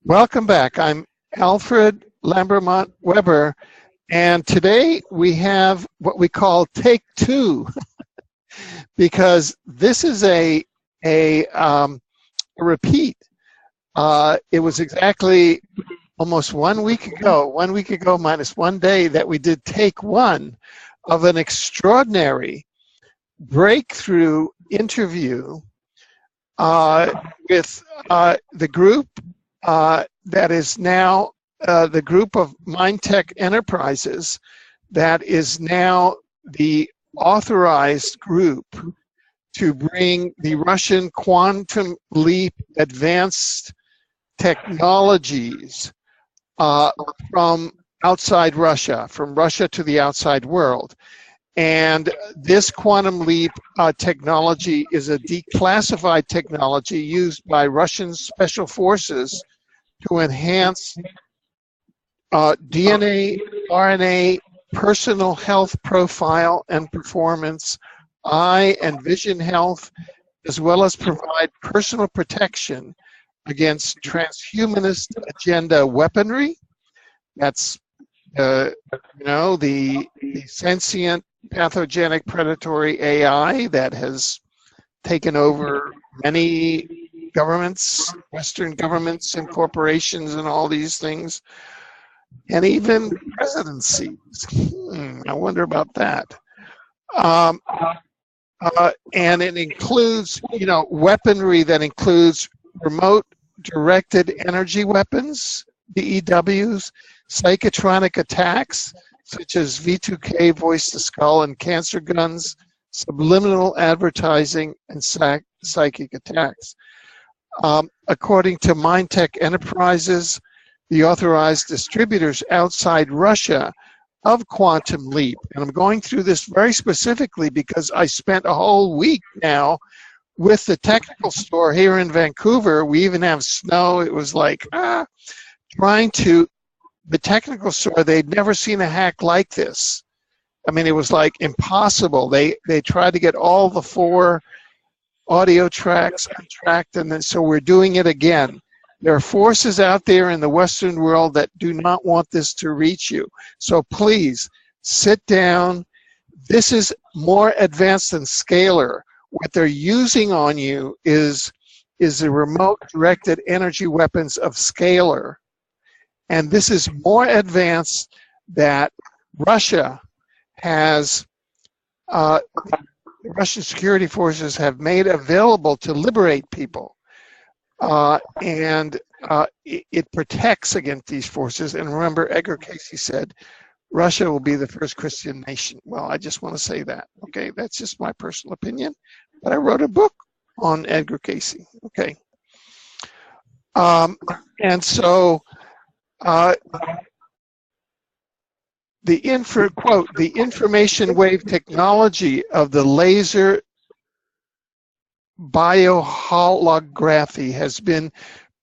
Welcome back. I'm Alfred Lambermont Weber, and today we have what we call take two, because this is a repeat. It was exactly almost 1 week ago minus 1 day, that we did take one of an extraordinary breakthrough interview with the group that is now the group of MindTech Enterprises that is now the authorized group to bring the Russian quantum leap advanced technologies from outside Russia, from Russia to the outside world. And this quantum leap technology is a declassified technology used by Russian special forces to enhance DNA, RNA, personal health profile and performance, eye and vision health, as well as provide personal protection against transhumanist agenda weaponry. That's the sentient pathogenic predatory AI that has taken over many governments, Western governments and corporations and all these things, and even presidencies. I wonder about that. And it includes, weaponry that includes remote directed energy weapons, DEWs, psychotronic attacks, such as V2K, voice to skull, and cancer guns, subliminal advertising, and psychic attacks. According to MindTech Enterprises, the authorized distributors outside Russia of Quantum Leap, and I'm going through this very specifically because I spent a whole week now with the technical store here in Vancouver. We even have snow. It was like trying to, the technical store, they'd never seen a hack like this. I mean, it was like impossible. They tried to get all the 4 audio tracks untracked, and then so we're doing it again. There are forces out there in the Western world that do not want this to reach you. So please sit down. This is more advanced than Scalar. What they're using on you is the remote directed energy weapons of Scalar. And this is more advanced that Russia has, Russian security forces have made available to liberate people. And it protects against these forces. And remember, Edgar Casey said, Russia will be the first Christian nation. Well, I just want to say that, okay? That's just my personal opinion. But I wrote a book on Edgar Casey, okay? And so, the information wave technology of the laser bioholography has been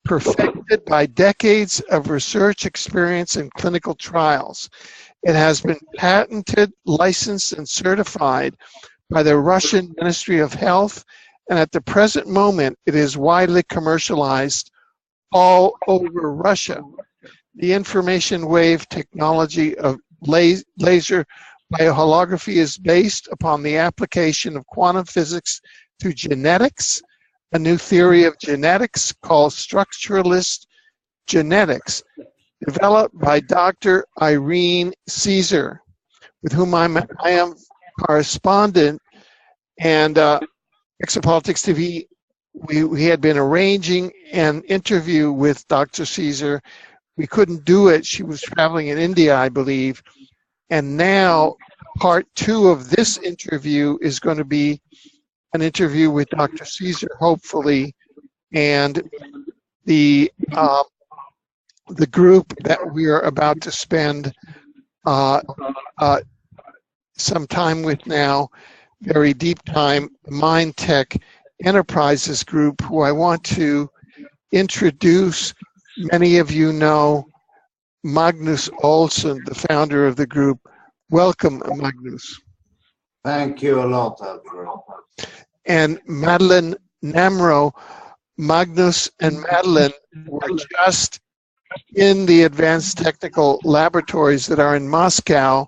perfected by decades of research experience and clinical trials. It has been patented, licensed, and certified by the Russian Ministry of Health, and at the present moment, it is widely commercialized all over Russia. The information wave technology of laser bioholography is based upon the application of quantum physics to genetics, a new theory of genetics called structuralist genetics, developed by Dr. Irene Caesar, with whom I am correspondent, and Exopolitics TV. We had been arranging an interview with Dr. Caesar. We couldn't do it. She was traveling in India, I believe. And now part 2 of this interview is going to be an interview with Dr. Caesar, hopefully, and the group that we are about to spend some time with now, very deep time, MindTech Enterprises group, who I want to introduce. Many of you know Magnus Olsson, the founder of the group. Welcome, Magnus. Thank you a lot, Alfred. And Madeline Namro. Magnus and Madeline were just in the advanced technical laboratories that are in Moscow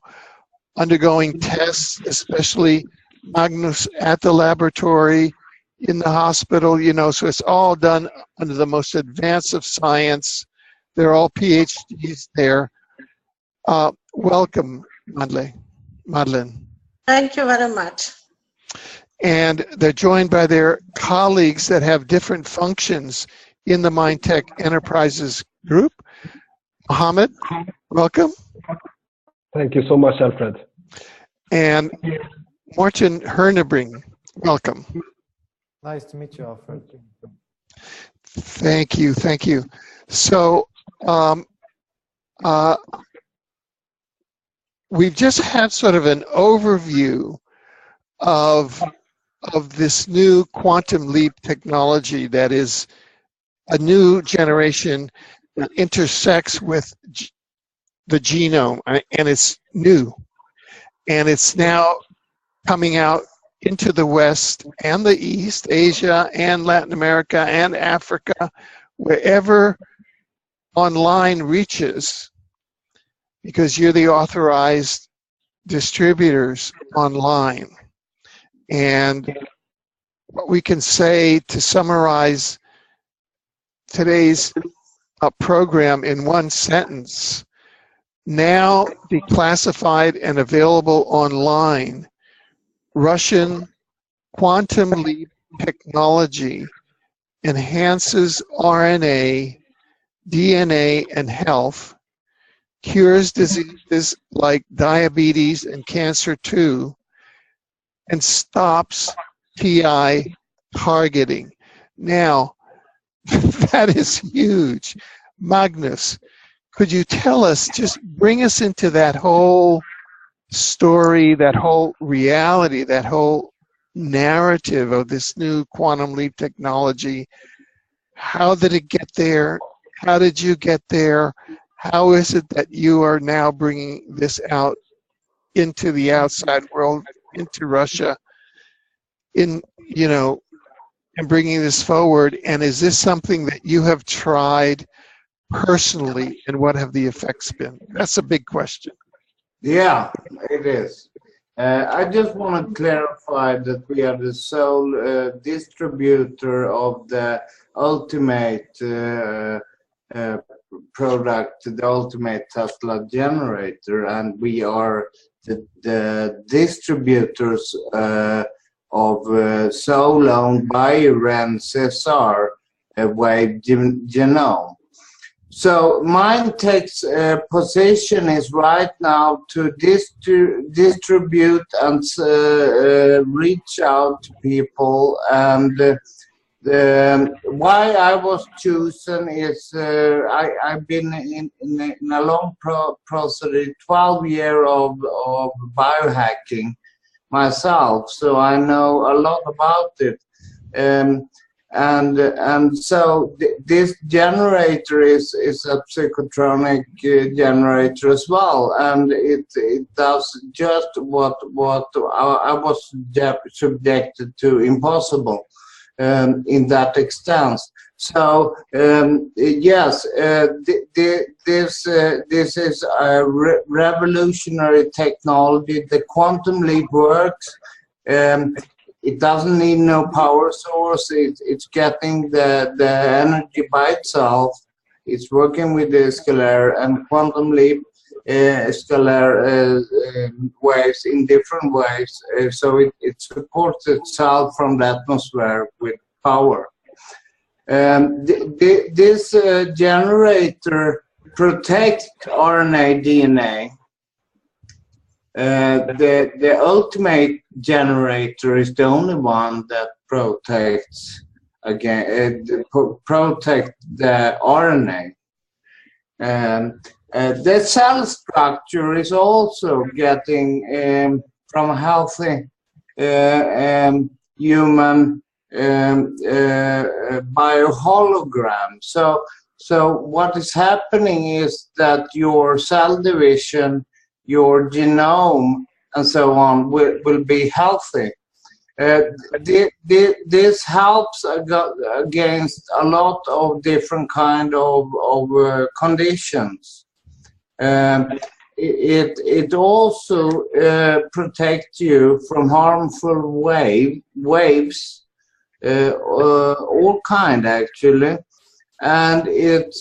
undergoing tests, especially Magnus at the laboratory, in the hospital, you know, so it's all done under the most advanced of science. They're all PhDs there. Welcome, Madeleine. Thank you very much. And they're joined by their colleagues that have different functions in the MindTech Enterprises group. Mohammed, welcome. Thank you so much, Alfred. And Morten Hernebring, welcome. Nice to meet you, Alfred. Thank you, thank you. So we've just had sort of an overview of this new quantum leap technology that is a new generation that intersects with the genome, and it's new. And it's now coming out into the West and the East, Asia and Latin America and Africa, wherever online reaches, because you're the authorized distributors online. And what we can say to summarize today's program in one sentence: now declassified and available online, Russian quantum leap technology enhances RNA, DNA, and health, cures diseases like diabetes and cancer too, and stops TI targeting. Now, that is huge. Magnus, could you tell us, just bring us into that whole story, that whole reality, that whole narrative of this new quantum leap technology? How did it get there? How did you get there? How is it that you are now bringing this out into the outside world, into Russia, in, you know, and bringing this forward? And is this something that you have tried personally, and what have the effects been? That's a big question. Yeah, it is. I just want to clarify that we are the sole distributor of the ultimate product, the ultimate Tesla generator, and we are the distributors of sole-owned BioRen Cesar wave genome. So MindTech's position is right now to distribute and reach out to people. And why I was chosen is I've been in a long process, 12 years of biohacking myself, so I know a lot about it. And so this generator is a psychotronic generator as well, and it does just what I was subjected to, impossible in that extent. So yes, this is a revolutionary technology. The quantum leap works. It doesn't need no power source. It's getting the energy by itself. It's working with the scalar and quantum leap scalar waves in different ways. So it supports itself from the atmosphere with power. This generator protects RNA DNA. The ultimate generator is the only one that protects protect the RNA. The cell structure is also getting from a healthy human biohologram. So what is happening is that your cell division, your genome, and so on will be healthy. This helps against a lot of different kind of conditions. It also protects you from harmful waves, all kind actually, and it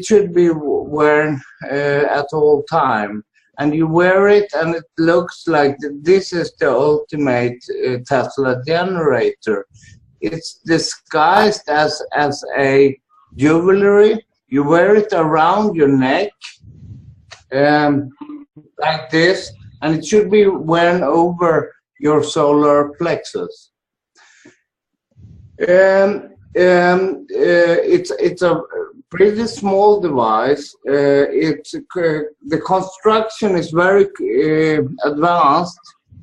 should be worn at all time. And you wear it, and it looks like this is the ultimate Tesla generator. It's disguised as a jewelry. You wear it around your neck, like this, and it should be worn over your solar plexus. It's a pretty small device. The construction is very advanced.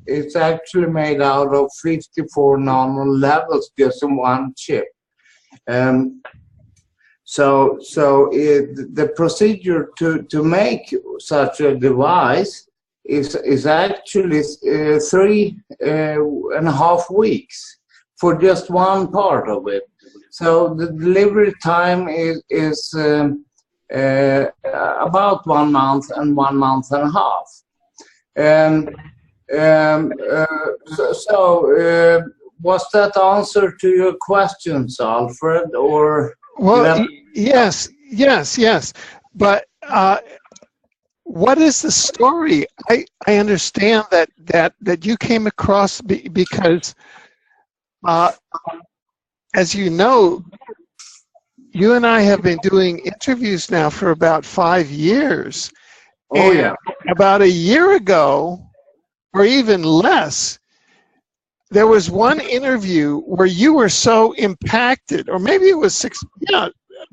It's actually made out of 54 nano levels just in one chip. So the procedure to make such a device is actually 3.5 weeks for just one part of it. So the delivery time is about 1 month and 1.5 months. Was that answer to your questions, Alfred, or? Well, yes. But what is the story? I understand that you came across because, as you know, you and I have been doing interviews now for about 5 years. Oh, yeah. About a year ago, or even less, there was one interview where you were so impacted, or maybe it was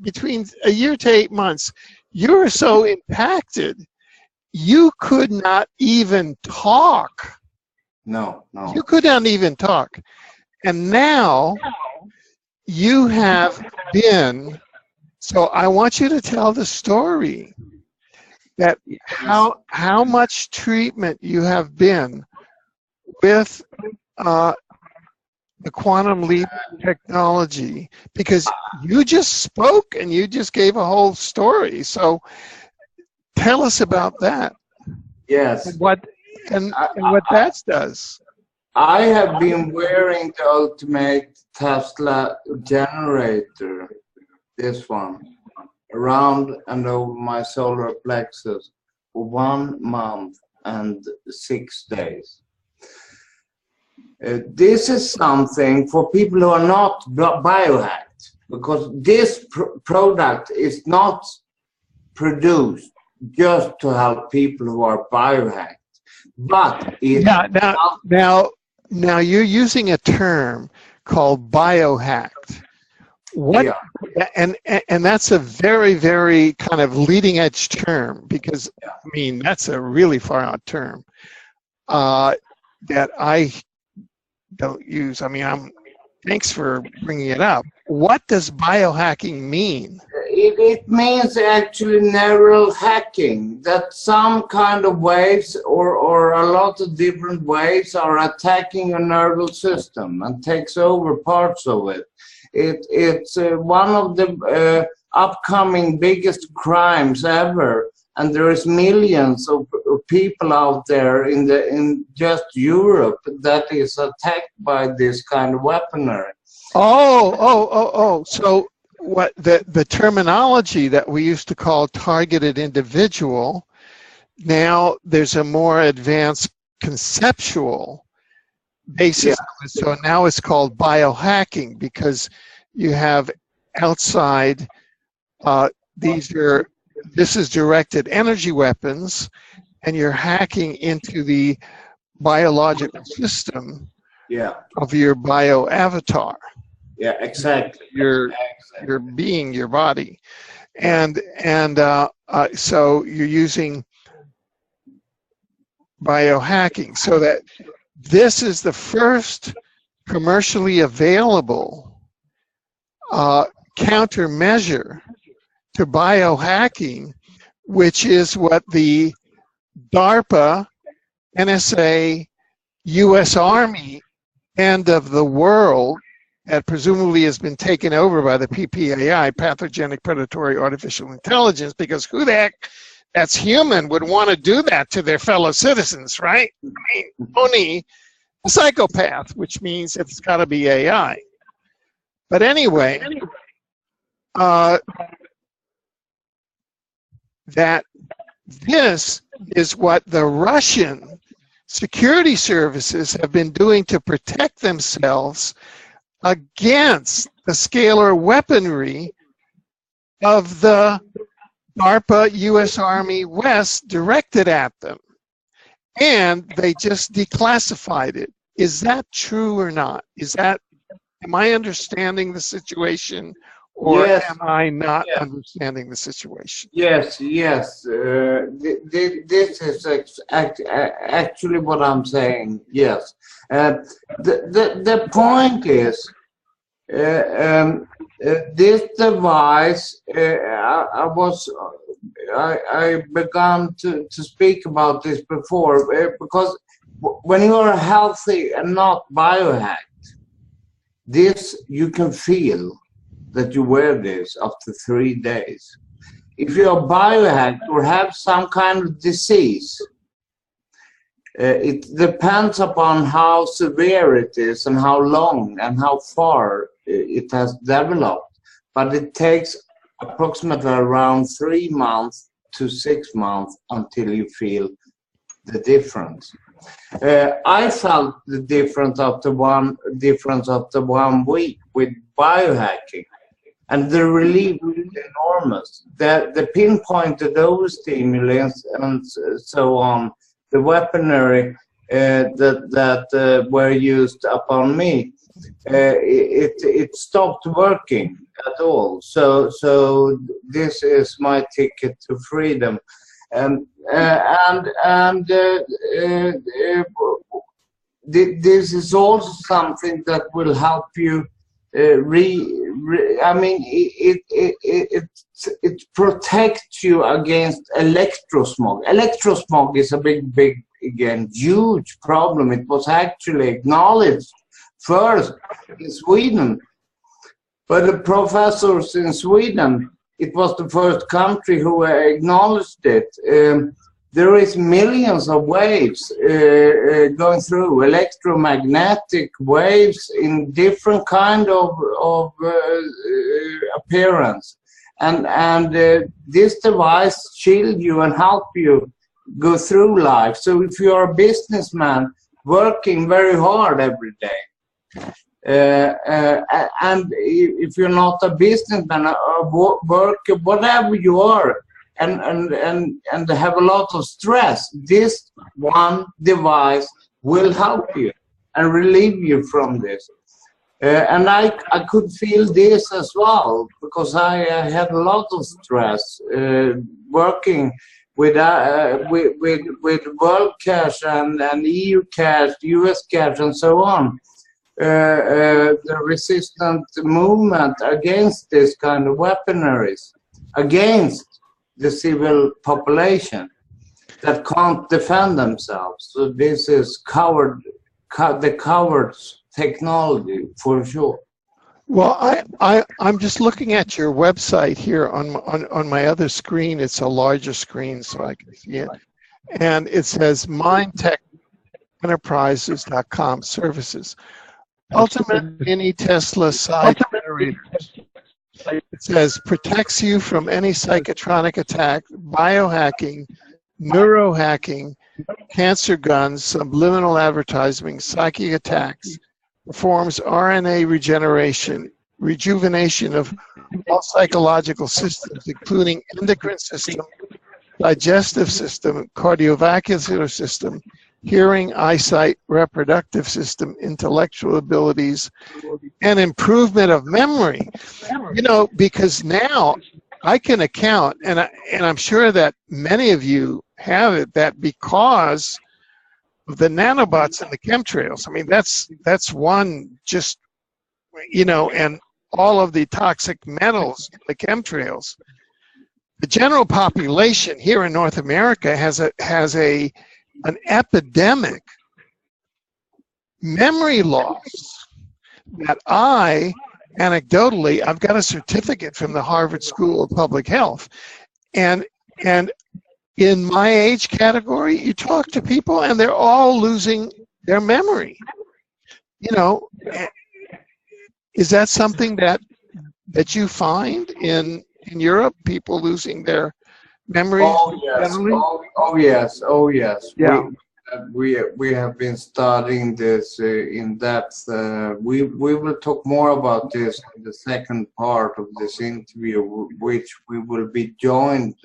between a year to 8 months, you were so impacted, you could not even talk. No. You could not even talk. And now you have been, so I want you to tell the story that how much treatment you have been with the quantum leap technology, because you just spoke and you just gave a whole story. So tell us about that. Yes. And what that does. I have been wearing the ultimate Tesla generator, this one, around and over my solar plexus for 1 month and 6 days. This is something for people who are not biohacked, because this product is not produced just to help people who are biohacked, but it now you're using a term called biohacked. What? Yeah. And that's a very, very kind of leading edge term, because I mean that's a really far out term that I don't use. I mean, thanks for bringing it up. What does biohacking mean? It means actually neural hacking, that some kind of waves or a lot of different waves are attacking your nervous system and takes over parts of it. It's one of the upcoming biggest crimes ever, and there is millions of people out there in just Europe that is attacked by this kind of weaponry. So what the terminology that we used to call targeted individual, now there's a more advanced conceptual basis. Yeah. So now it's called biohacking, because you have outside, this is directed energy weapons, and you're hacking into the biological system of your bio avatar. Yeah, exactly. Your being, your body, and so you're using biohacking, so that this is the first commercially available countermeasure to biohacking, which is what the DARPA, NSA, U.S. Army end of the world that presumably has been taken over by the PPAI, pathogenic predatory artificial intelligence, because who the heck that's human would want to do that to their fellow citizens, right? I mean, only a psychopath, which means it's got to be AI. But anyway, that this is what the Russian security services have been doing to protect themselves against the scalar weaponry of the DARPA U.S. Army West directed at them. And they just declassified it. Is that true or not? Am I understanding the situation, or Yes. am I not Yes. understanding the situation? Yes, yes. This is actually what I'm saying. Yes. The point is, this device. I began to speak about this before because when you are healthy and not biohacked, this you can feel that you wear this after 3 days. If you are biohacked or have some kind of disease, it depends upon how severe it is and how long and how far it has developed. But it takes approximately around 3 months to 6 months until you feel the difference. I felt the difference after 1 week with biohacking. And the relief was enormous. The pinpointed overstimulants and so on, the weaponry that were used upon me, it stopped working at all. So this is my ticket to freedom. This is also something that will help you. I mean, it protects you against electrosmog. Electrosmog is a big, again, huge problem. It was actually acknowledged first in Sweden, but the professors in Sweden, it was the first country who acknowledged it. There is millions of waves going through, electromagnetic waves in different kind of appearance. And this device shield you and help you go through life. So if you're a businessman working very hard every day, and if you're not a businessman, a worker, whatever you are, and have a lot of stress, this one device will help you and relieve you from this. And I could feel this as well, because I had a lot of stress working with World Cash and EU Cash, US Cash, and so on. The resistant movement against this kind of weaponaries, against the civil population that can't defend themselves. So this is the coward's technology for sure. Well, I'm just looking at your website here on my other screen. It's a larger screen so I can see it, and it says mindtechenterprises.com services. Ultimate mini Tesla side generator. It says protects you from any psychotronic attack, biohacking, neurohacking, cancer guns, subliminal advertising, psychic attacks, performs RNA rejuvenation of all psychological systems, including endocrine system, digestive system, cardiovascular system, hearing, eyesight, reproductive system, intellectual abilities, and improvement of memory. You know, because now I can account, and I'm sure that many of you have it, that because of the nanobots and the chemtrails, I mean, that's one, just, you know, and all of the toxic metals, the chemtrails, the general population here in North America has an epidemic memory loss that anecdotally, I've got a certificate from the Harvard School of Public Health, and in my age category, you talk to people and they're all losing their memory. You know, is that something that you find in Europe? People losing their memory? Oh yes. Oh yes. Oh yes. Yeah. We have been studying this in depth. We will talk more about this in the second part of this interview, which we will be joined.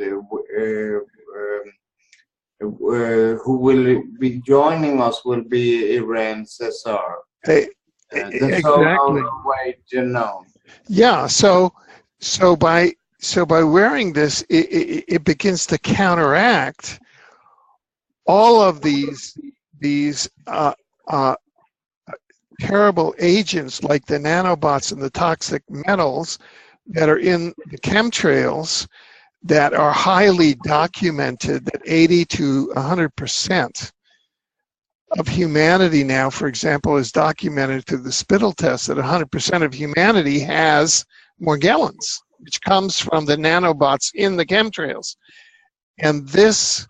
Who will be joining us will be Irene Cesar. Exactly. Way genome. Yeah. So by wearing this, it begins to counteract all of these terrible agents like the nanobots and the toxic metals that are in the chemtrails that are highly documented, that 80 to 100% of humanity now, for example, is documented through the spittle test that 100% of humanity has Morgellons, which comes from the nanobots in the chemtrails. And this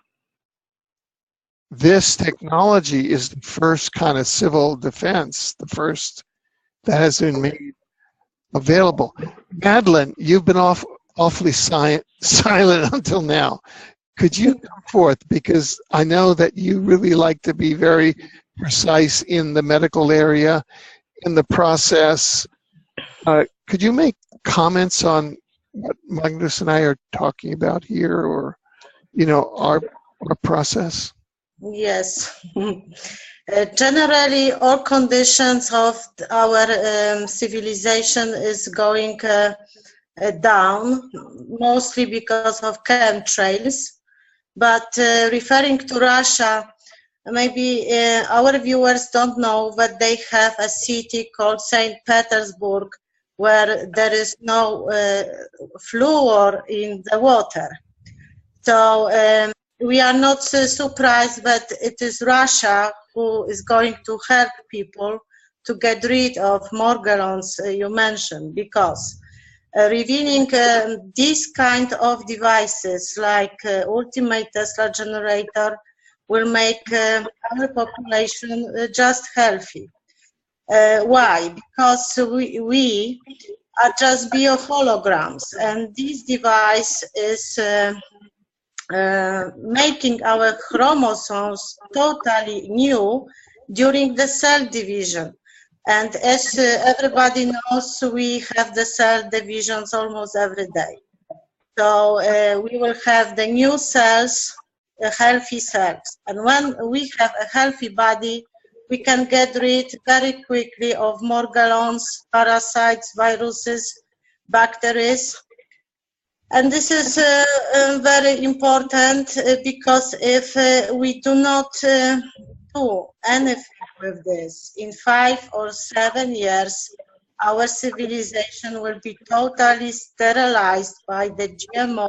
technology is the first kind of civil defense, the first that has been made available. Madeline, you've been awfully silent until now. Could you come forth? Because I know that you really like to be very precise in the medical area, in the process. Could you make comments on what Magnus and I are talking about here, or, you know, our process? Yes. Generally, all conditions of our civilization is going down, mostly because of chemtrails. But referring to Russia, maybe our viewers don't know, but they have a city called St. Petersburg, where there is no fluor in the water. So we are not surprised that it is Russia who is going to help people to get rid of Morgellons you mentioned, because revealing these kind of devices like ultimate Tesla generator will make our population just healthy. Why? Because we are just bioholograms, and this device is making our chromosomes totally new during the cell division. And as everybody knows, we have the cell divisions almost every day. So we will have the new cells, healthy cells. And when we have a healthy body, we can get rid very quickly of Morgellons, parasites, viruses, bacteria. And this is very important because if we do not do anything with this, in 5 or 7 years, our civilization will be totally sterilized by the GMO,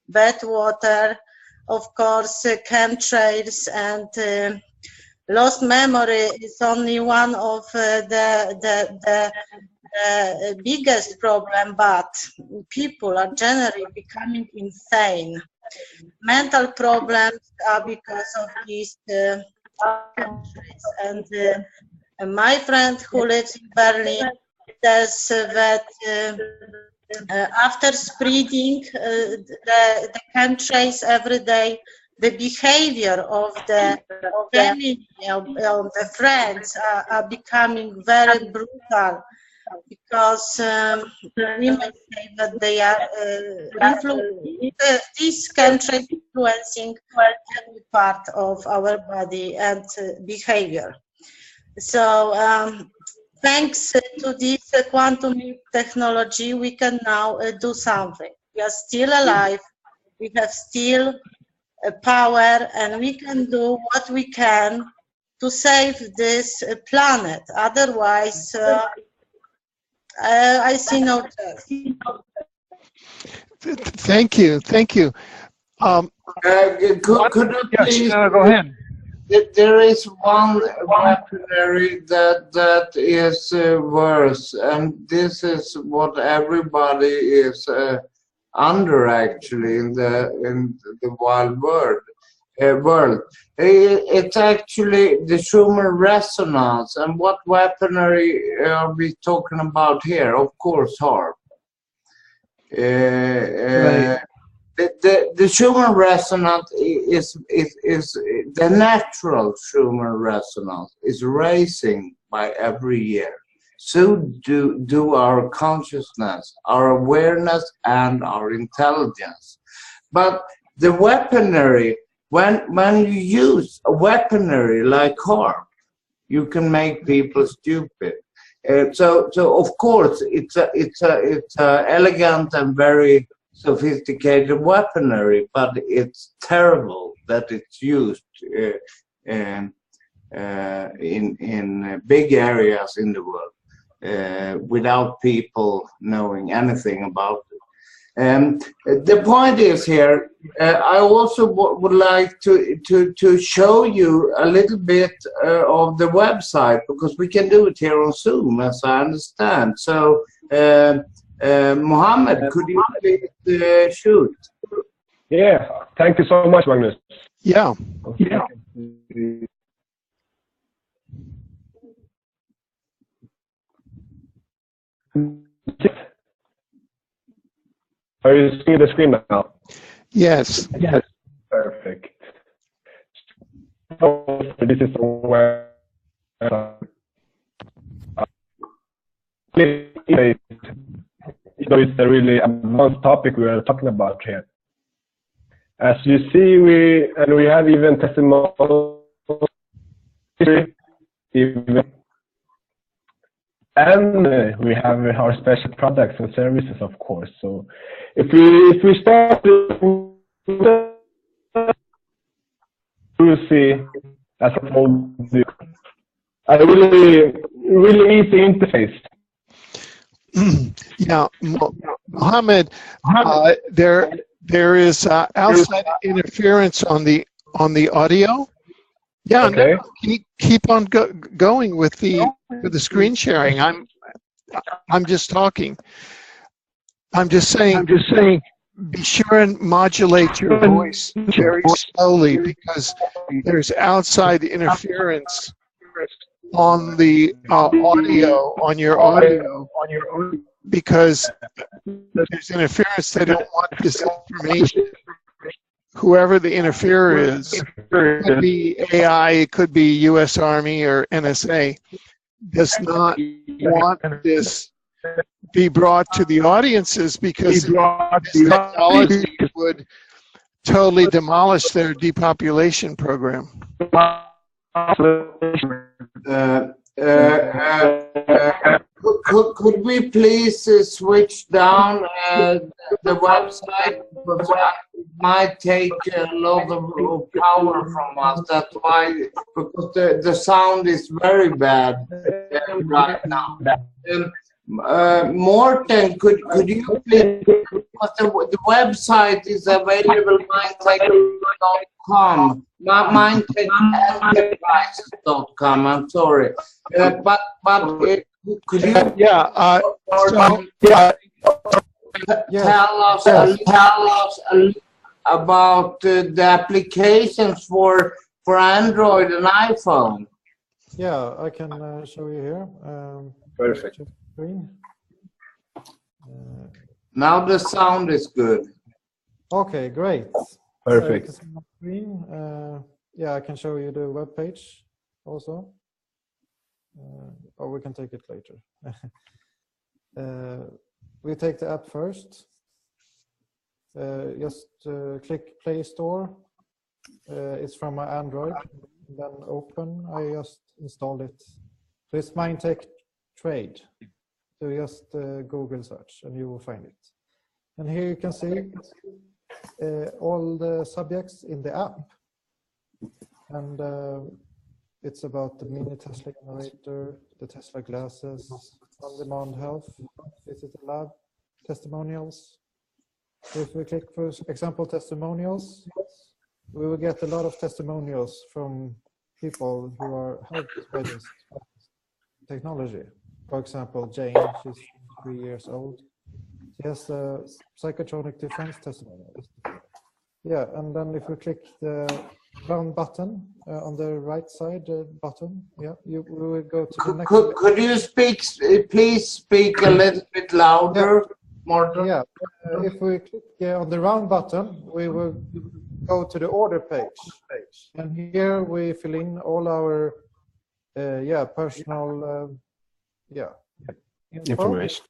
bad water, of course, chemtrails, and lost memory is only one of the biggest problem, but people are generally becoming insane. Mental problems are because of these and my friend who lives in Berlin says that after spreading the chemtrails every day, the behavior of the family, of the friends are becoming very brutal, because we might say that they are these chemtrails influencing every part of our body and behavior. So thanks to this quantum technology, we can now do something. We are still alive, we have still power, and we can do what we can to save this planet. Otherwise, I see no chance. Thank you. Could you please go ahead. there is one weaponry that is worse, and this is what everybody is under actually in the wild world. It's actually the Schumann resonance. And what weaponry are we talking about here? Of course, HARP. Right. The Schumann resonance is the natural Schumann resonance is raising by every year. So do our consciousness, our awareness, and our intelligence. But the weaponry, when you use a weaponry like HARP, you can make people stupid. So of course it's a elegant and very sophisticated weaponry, but it's terrible that it's used in big areas in the world without people knowing anything about it. The point is here, I also would like to show you a little bit of the website, because we can do it here on Zoom, as I understand. So, Mohammed, could you please shoot? Yeah, thank you so much, Magnus. Yeah. Yeah. Are you seeing the screen now? Yes. Yes. Perfect. So this is where it's a really advanced topic we are talking about here. As you see, we have even testimonials, and we have our special products and services, of course. So if we start, you see, as I told you, a really easy interface. Yeah, Mohammed, there is outside interference on the audio. Yeah, okay. No, keep on going with the screen sharing. I'm just talking. I'm just saying. Be sure and modulate your voice very slowly, because there's outside interference on the audio, on your audio, because there's interference. They don't want this information. Whoever the interferer is, it could be AI, it could be U.S. Army or NSA, does not want this be brought to the audiences, because this technology would totally demolish their depopulation program. Could we please switch down the website, because it might take a lot of power from us. That's why, because the sound is very bad right now. Morten, could you please, because the website is available, mindtech.com, mindtechenterprises.com, I'm sorry. But could you tell us about the applications for Android and iPhone? Yeah, I can show you here. Perfect. Now the sound is good. Okay, great. Perfect. So screen. Yeah, I can show you the web page also. Or we can take it later. We take the app first. Just click Play Store. It's from my Android. Then open. I just installed it. So it's MindTech Trade. So just Google search and you will find it. And here you can see all the subjects in the app. And it's about the mini Tesla generator, the Tesla glasses, on-demand health, visit the lab, testimonials. So if we click, for example, testimonials, we will get a lot of testimonials from people who are helped by this technology. For example, Jane, she's 3 years old. She has a psychotronic defense testimony. Yeah, and then if we click the round button on the right side button, yeah, we will go to the next. Could you please speak a little bit louder, Morten? Yeah, if we click on the round button, we will go to the order page, and here we fill in all our personal Information.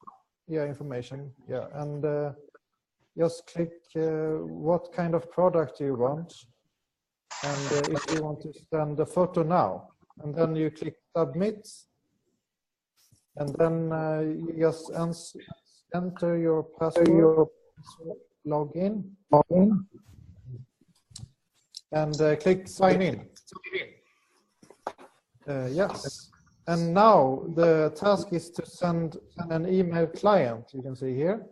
Yeah, information. Yeah, and just click what kind of product you want, and if you want to send a photo now, and then you click submit, and then you just enter your password, log in, and click sign in. Yes. And now the task is to send an email client. You can see here.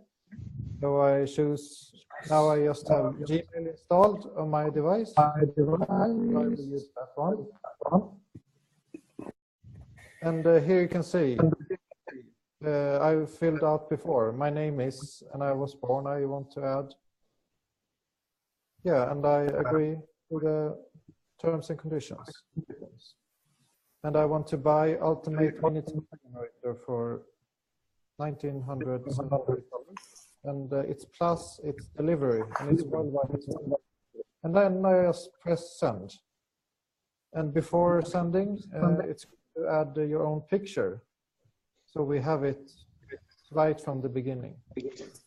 So I choose, now I just have Gmail installed on my device. I will use that one. And here you can see, I filled out before. My name is, and I was born, I want to add. Yeah, and I agree to the terms and conditions. And I want to buy Ultimate Minute Generator for $1,900, and it's plus its delivery, and it's worldwide. And then I just press send. And before sending, it's to add your own picture, so we have it right from the beginning.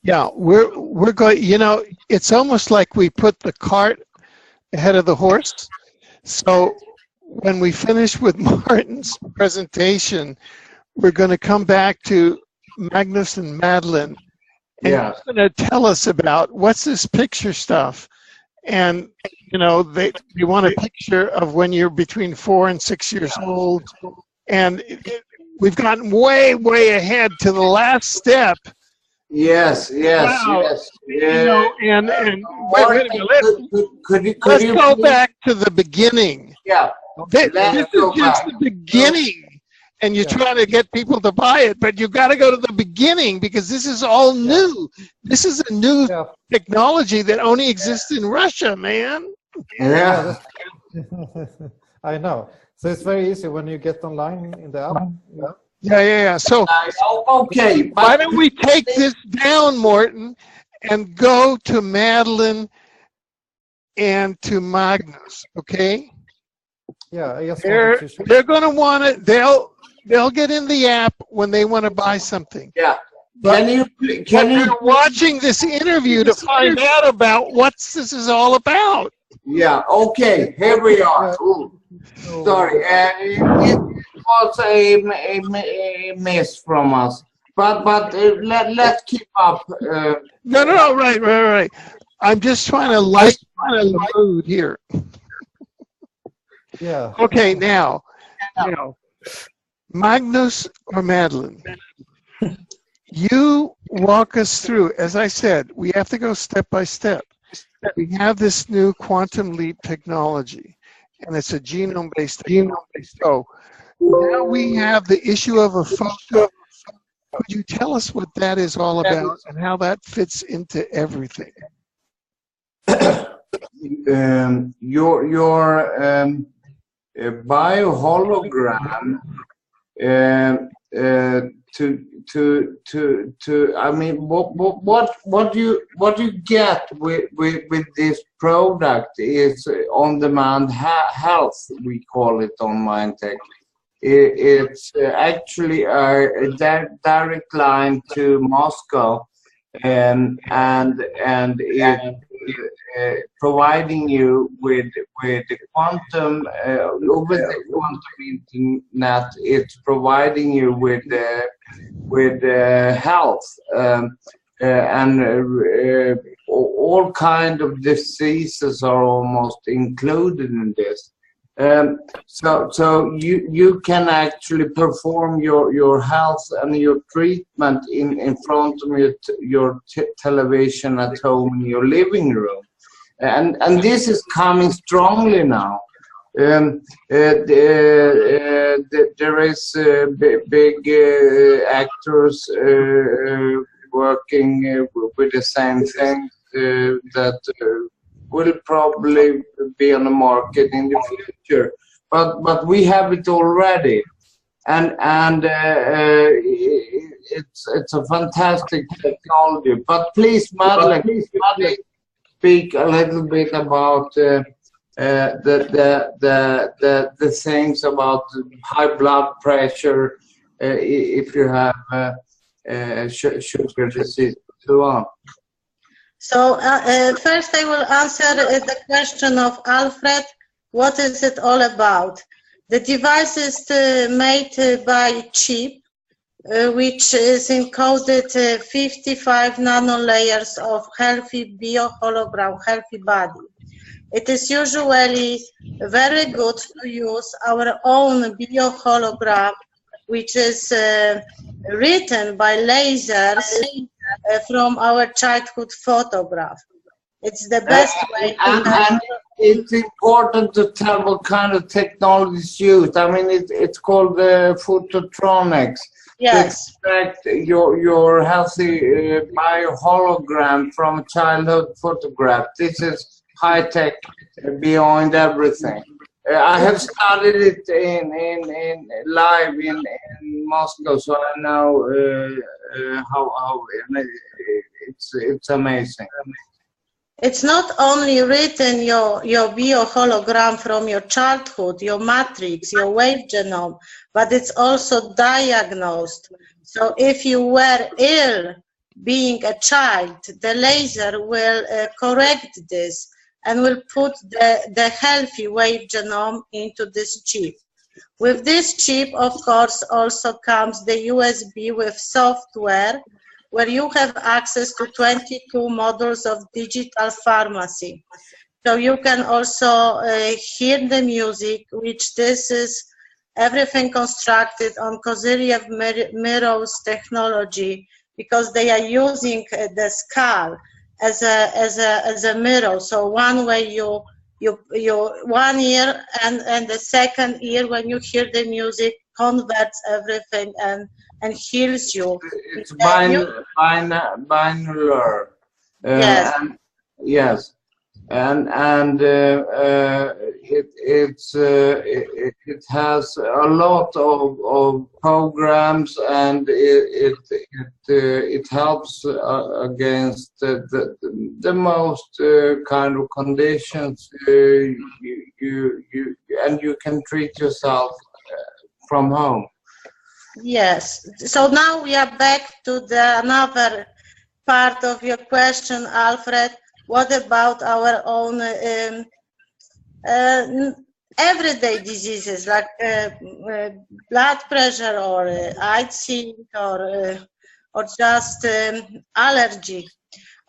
Yeah, we're going. You know, it's almost like we put the cart ahead of the horse. So when we finish with Martin's presentation, we're going to come back to Magnus and Madeline, and he's going to tell us about what's this picture stuff. And you know, they want a picture of when you're between 4 and 6 years old, and we've gotten way ahead to the last step. Yes. You know, and wait a minute, let's go back to the beginning. Yeah. This is just the beginning, and you're trying to get people to buy it, but you've got to go to the beginning because this is all new. This is a new technology that only exists in Russia, man. Yeah. I know. So it's very easy when you get online in the app. Yeah. So, okay. Why don't we take this down, Morten, and go to Madeline and to Magnus, okay? Yeah, I guess they're going to want it. They'll get in the app when they want to buy something. Yeah. But you're watching this interview to find out about what this is all about. Yeah. Okay. Here we are. Ooh. Sorry, it was a miss from us. But let's keep up. No. Right. I'm just trying to lighten the mood here. Yeah. Okay, now, Magnus or Madeline, you walk us through. As I said, we have to go step by step. We have this new quantum leap technology, and it's a genome-based. So now we have the issue of a photo. Could you tell us what that is all about and how that fits into everything? Your biohologram I mean, what you get with this product is on-demand health, we call it on Mindtech. It's actually a direct line to Moscow, and it providing you with the quantum over the quantum internet. It's providing you with health and all kind of diseases are almost included in this. So you can actually perform your health and your treatment in front of your television at home in your living room, and this is coming strongly now. There is big actors working with the same thing that will probably be on the market in the future. But we have it already, and it's a fantastic technology. But please, Madeleine, speak a little bit about the things about high blood pressure if you have sugar disease, so on. So first I will answer the question of Alfred. What is it all about? The device is made by chip, which is encoded 55 nanolayers of healthy biohologram, healthy body. It is usually very good to use our own biohologram, which is written by lasers from our childhood photograph. It's the best way to and it's important to tell what kind of technology is used. I mean, it's called phototronics. Yes. To extract your healthy biohologram from a childhood photograph. This is high tech beyond everything. I have studied it in live in Moscow, so I know how it's amazing. It's not only written your biohologram from your childhood, your matrix, your wave genome, but it's also diagnosed. So if you were ill being a child, the laser will correct this and will put the healthy wave genome into this chip. With this chip, of course, also comes the USB with software, where you have access to 22 modules of digital pharmacy. So you can also hear the music, which this is everything constructed on Kozyrev mirrors technology, because they are using the skull as a mirror. So one way you one ear and the second ear, when you hear the music, converts everything and heals you. It's binaural. Yes. Yes. And it has a lot of programs, and it helps against the most kind of conditions. And you can treat yourself from home. Yes. So now we are back to another part of your question, Alfred. What about our own everyday diseases like blood pressure or eye sick or just allergy?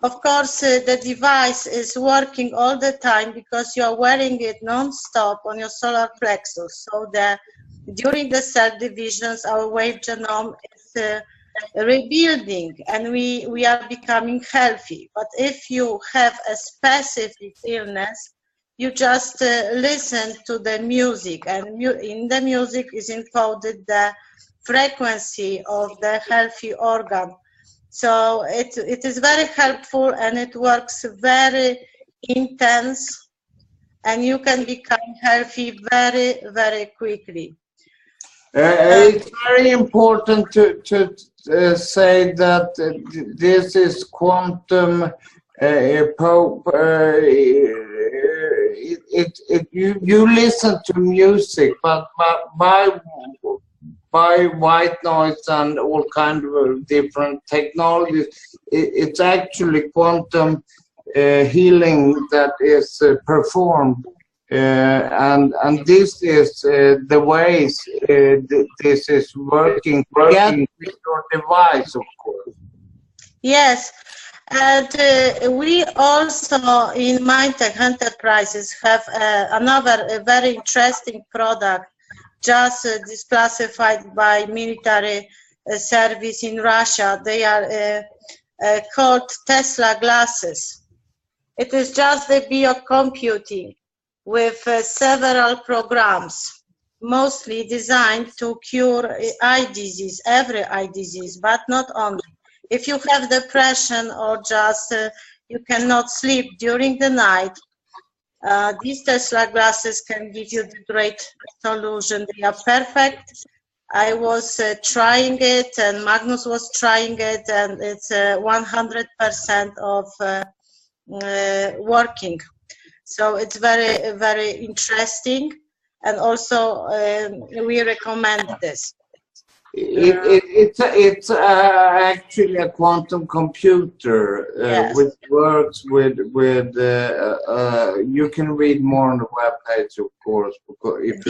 Of course, the device is working all the time because you are wearing it non-stop on your solar plexus. So during the cell divisions, our wave genome is rebuilding, and we are becoming healthy. But if you have a specific illness, you just listen to the music, and in the music is encoded the frequency of the healthy organ. So it is very helpful, and it works very intense, and you can become healthy very, very quickly. It's very important to say that this is quantum. You listen to music, but by white noise and all kind of different technologies, it's actually quantum healing that is performed. And this is the ways this is working together with your device, of course. Yes, and we also in Mindtech Enterprises have another very interesting product just declassified by military service in Russia. They are called Tesla glasses. It is just the biocomputing. with several programs, mostly designed to cure eye disease, every eye disease, but not only. If you have depression or just you cannot sleep during the night, these Tesla glasses can give you the great solution. They are perfect. I was trying it, and Magnus was trying it, and it's 100% of working. So it's very, very interesting, and also we recommend this. It's actually a quantum computer, Yes. which works with you can read more on the web page, of course. If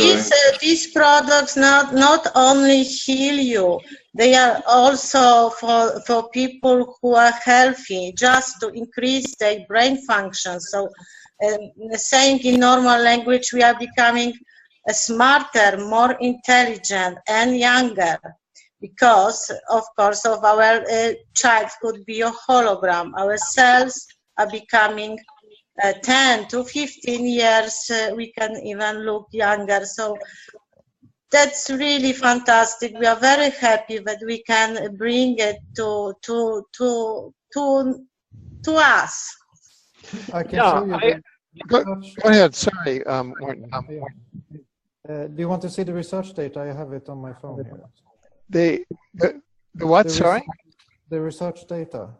These products not only heal you, they are also for people who are healthy, just to increase their brain function. So saying in normal language, we are becoming smarter, more intelligent, and younger, because of course of our child could be a hologram. Our cells are becoming 10 to 15 years, we can even look younger. So that's really fantastic. We are very happy that we can bring it to us. I can show you. Go ahead. Sorry, Martin. Do you want to see the research data? I have it on my phone here. The what? Sorry. The research data.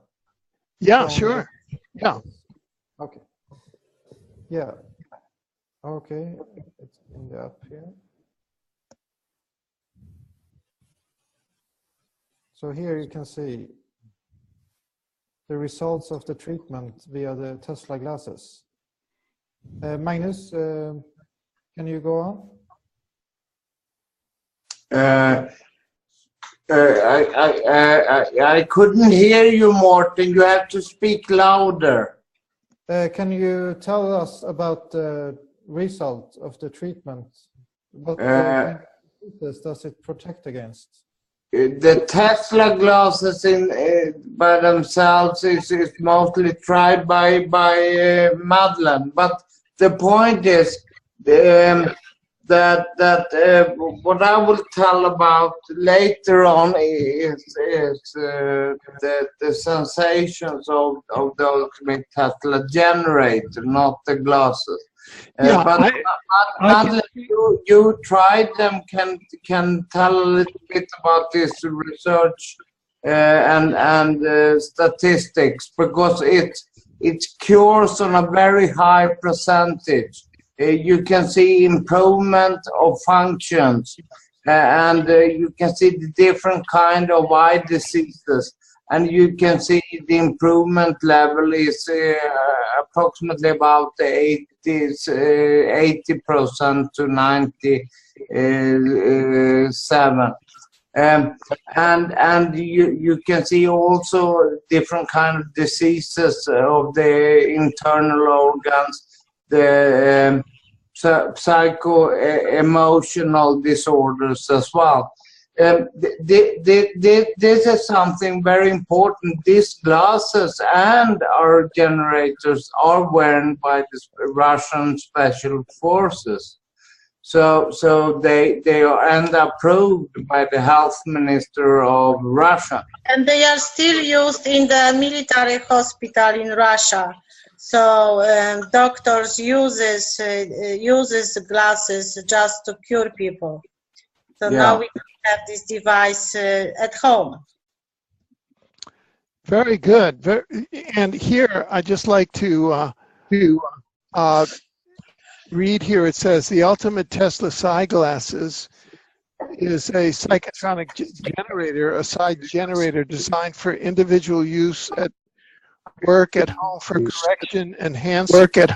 Yeah, sure. Yeah. Okay. Yeah. Okay. It's in the app here. So here you can see the results of the treatment via the Tesla glasses. Magnus, can you go on? I couldn't hear you, Martin. You have to speak louder. Can you tell us about the result of the treatment? What kind of diseases does it protect against? The Tesla glasses by themselves is mostly tried by Madeleine, but the point is that what I will tell about later on is the sensations of those with Tesla generator, not the glasses. Yeah, but Madeleine, you tried them. Can tell a little bit about this research and statistics, because it cures on a very high percentage. You can see improvement of functions, and you can see the different kind of eye diseases, and you can see the improvement level is approximately about 80% to 97%. And you can see also different kind of diseases of the internal organs, the psycho-emotional disorders as well. This is something very important. These glasses and our generators are worn by the Russian special forces. So they are and approved by the health minister of Russia. And they are still used in the military hospital in Russia. So doctors uses glasses just to cure people. So now we have this device at home. Very good. And here I'd just like to read here. It says the ultimate Tesla side glasses is a psychotronic generator, a side generator designed for individual use at work, at home for correction, enhancement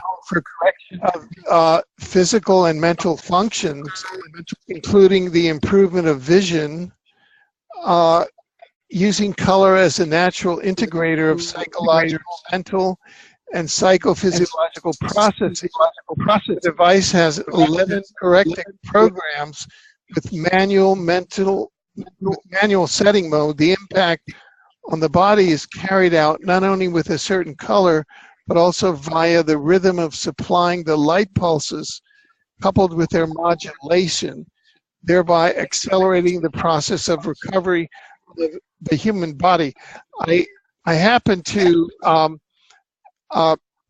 of physical and mental functions, including the improvement of vision, using color as a natural integrator of psychological, mental, and psychophysiological processes. The device has 11 correcting programs with manual setting mode. The impact on the body is carried out not only with a certain color, but also via the rhythm of supplying the light pulses coupled with their modulation, thereby accelerating the process of recovery of the human body. I happen to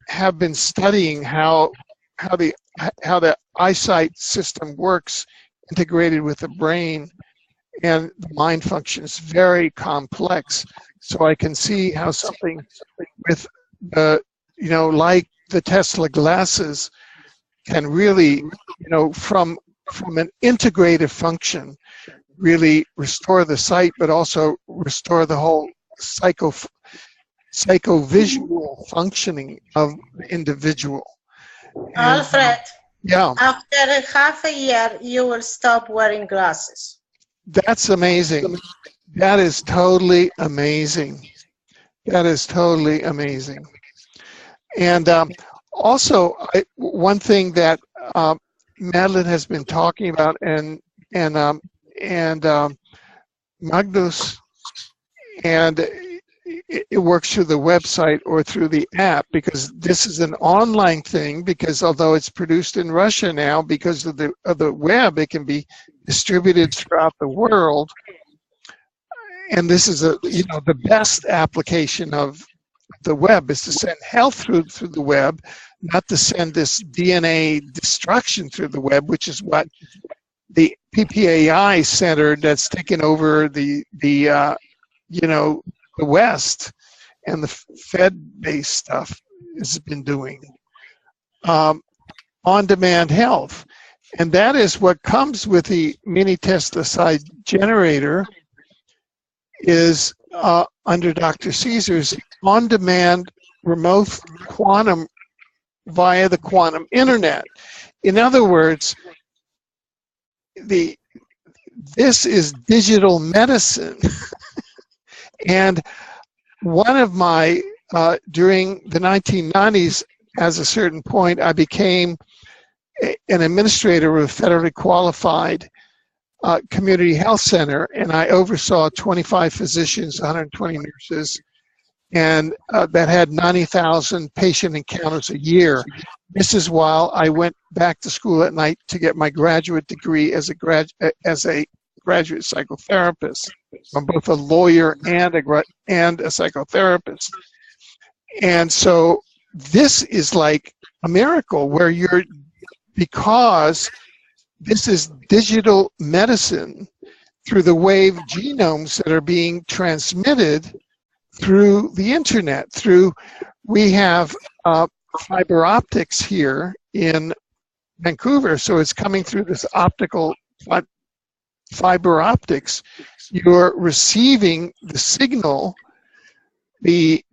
have been studying how the eyesight system works integrated with the brain, and the mind function is very complex. So I can see how something with the, like the Tesla glasses can really, from an integrative function, really restore the sight, but also restore the whole psychovisual functioning of the individual. And, Alfred, yeah, after half a year, you will stop wearing glasses. that's amazing. That is totally amazing. That is totally amazing. And also, one thing that Madeline has been talking about, and Magnus, and it works through the website or through the app, because this is an online thing, because although it's produced in Russia now, because of the web, it can be distributed throughout the world. And this is the best application of the web is to send health through the web, not to send this DNA destruction through the web, which is what the PPAI Center that's taken over the West and the Fed-based stuff has been doing. On-demand health. And that is what comes with the mini Tesla side generator, is under Dr. Caesar's on-demand remote quantum via the quantum internet. In other words, this is digital medicine. And one of my, during the 1990s, at a certain point, I became an administrator of a federally qualified community health center, and I oversaw 25 physicians, 120 nurses, and that had 90,000 patient encounters a year. This is while I went back to school at night to get my graduate degree as a graduate psychotherapist. I'm both a lawyer and a psychotherapist. And so this is like a miracle where because this is digital medicine through the wave genomes that are being transmitted through the internet. We have fiber optics here in Vancouver, so it's coming through this optical fiber optics. You're receiving the signal, the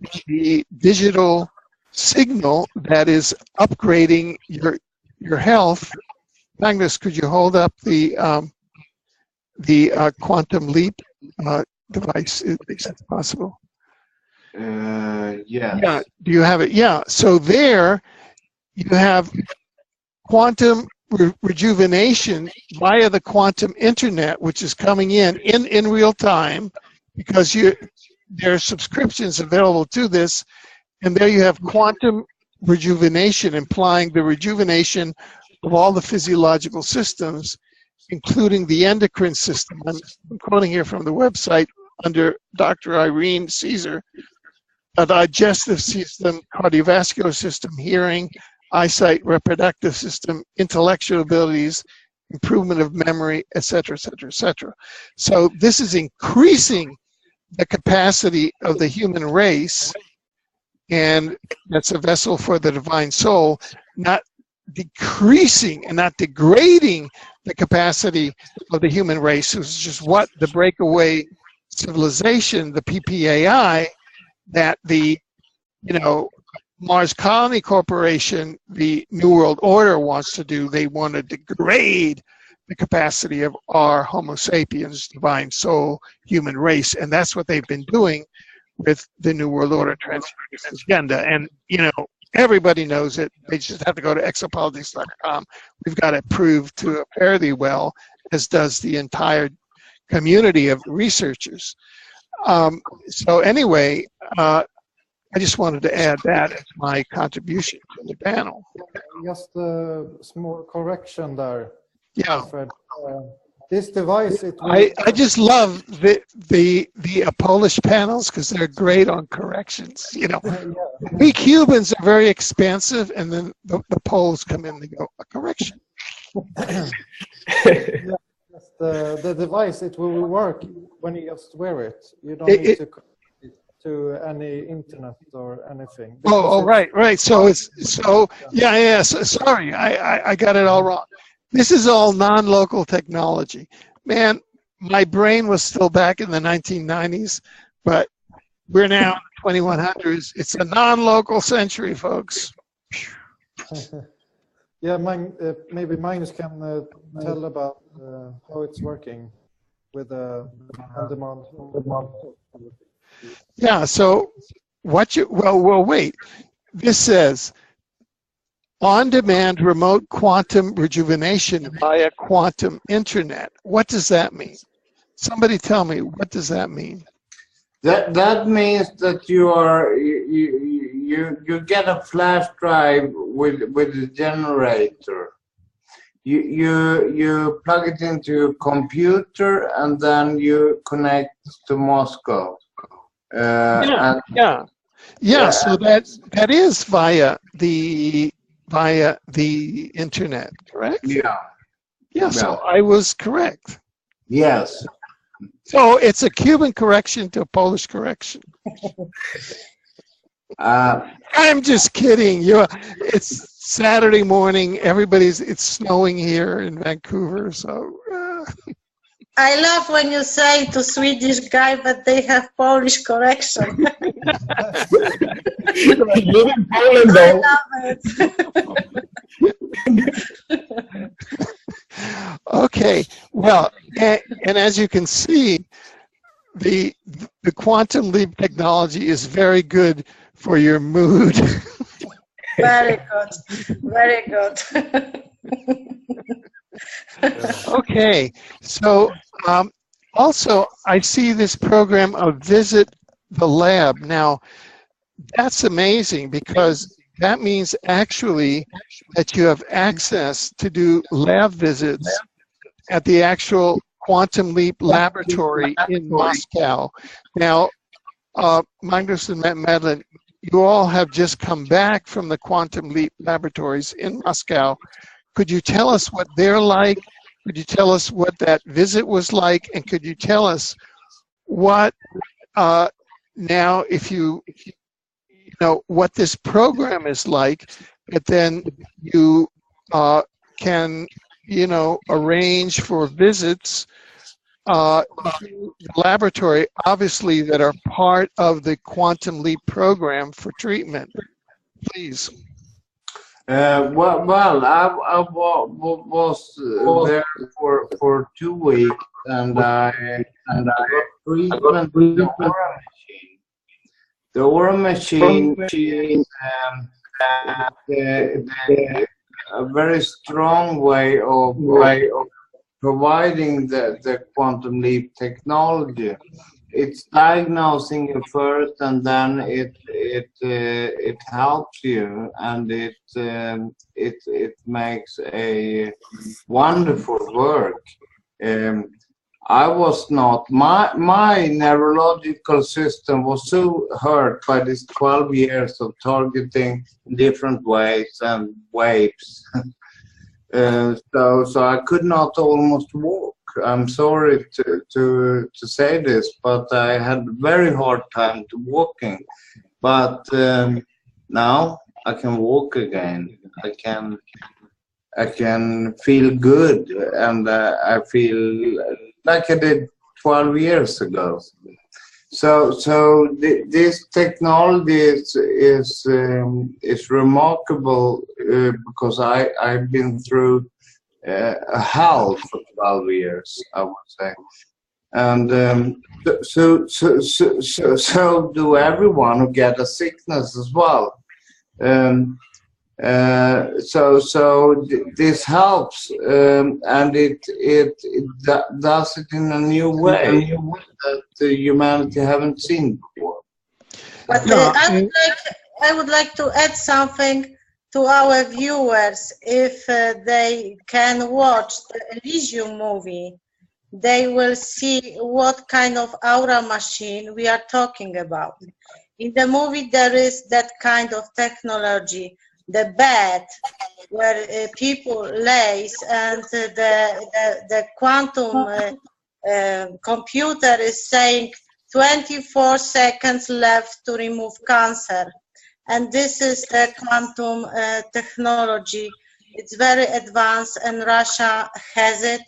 digital signal that is upgrading your health. Magnus, could you hold up the quantum leap device, if possible? Yeah. Yeah. Do you have it? Yeah. So there, you have quantum rejuvenation via the quantum internet, which is coming in real time, because there are subscriptions available to this, and there you have quantum rejuvenation, implying the rejuvenation of all the physiological systems, including the endocrine system. I'm quoting here from the website under Dr. Irene Caesar: a digestive system, cardiovascular system, hearing, eyesight, reproductive system, intellectual abilities, improvement of memory, etc., etc., etc. So this is increasing the capacity of the human race, and that's a vessel for the divine soul, not decreasing and not degrading the capacity of the human race, which is just what the breakaway civilization, the PPAI, that the Mars Colony Corporation, the New World Order, wants to do. They want to degrade the capacity of our Homo sapiens, divine soul, human race, and that's what they've been doing with the New World Order transhumanist agenda. And everybody knows it. They just have to go to exopolitics.com. We've got it proved to a fairly well, as does the entire community of researchers. So anyway, I just wanted to add that as my contribution to the panel. Just a small correction there. Yeah. Alfred. This device, it will, I just love the Polish panels because they're great on corrections. You know, we Cubans are very expansive, and then the Poles come in and go, a correction. the device, it will work when you just wear it. You don't need to connect it to any internet or anything. Right. So yeah. So, sorry, I got it all wrong. This is all non-local technology. Man, my brain was still back in the 1990s, but we're now in the 2100s. It's a non-local century, folks. Yeah, maybe Magnus can tell about how it's working with on-demand. Yeah, so wait. This says, on-demand remote quantum rejuvenation via quantum internet. What does that mean? Somebody tell me, what does that mean? That means that you get a flash drive with a generator. You plug it into a computer and then you connect to Moscow. So that is via the internet, correct? Yeah, so I was correct. Yes. So it's a Cuban correction to a Polish correction. I'm just kidding. It's Saturday morning. It's snowing here in Vancouver, so. I love when you say to Swedish guy, but they have Polish correction. You live in Poland, though. I love it. Okay, well, and as you can see, the quantum leap technology is very good for your mood. Very good, very good. Okay, so also I see this program of Visit the Lab. Now, that's amazing because that means actually that you have access to do lab visits at the actual Quantum Leap laboratory in Moscow. Now, Magnus and Madeline, you all have just come back from the Quantum Leap laboratories in Moscow. Could you tell us what they're like? Could you tell us what that visit was like? And could you tell us what, now if you know what this program is like, but then you can, arrange for visits to the laboratory, obviously, that are part of the Quantum Leap program for treatment. Please. Well, I was there for 2 weeks, and I treatment with the Aura machine. is a very strong way of providing the quantum leap technology. It's diagnosing you first, and then it helps you, and it makes a wonderful work. I was not, my neurological system was so hurt by this 12 years of targeting different ways and waves. So I could not almost walk. I'm sorry to say this, but I had a very hard time to walking. But now I can walk again. I can feel good, and I feel like I did 12 years ago. So this technology is remarkable because I've been through a hell for 12 years, I would say, and so do everyone who get a sickness as well. So this helps, and it does it in a new way that humanity haven't seen before. But Yeah, I would like to add something to our viewers. If they can watch the Elysium movie, they will see what kind of aura machine we are talking about. In the movie, there is that kind of technology, the bed where people lays, and the quantum computer is saying 24 seconds left to remove cancer. And this is the quantum technology. It's very advanced, and Russia has it.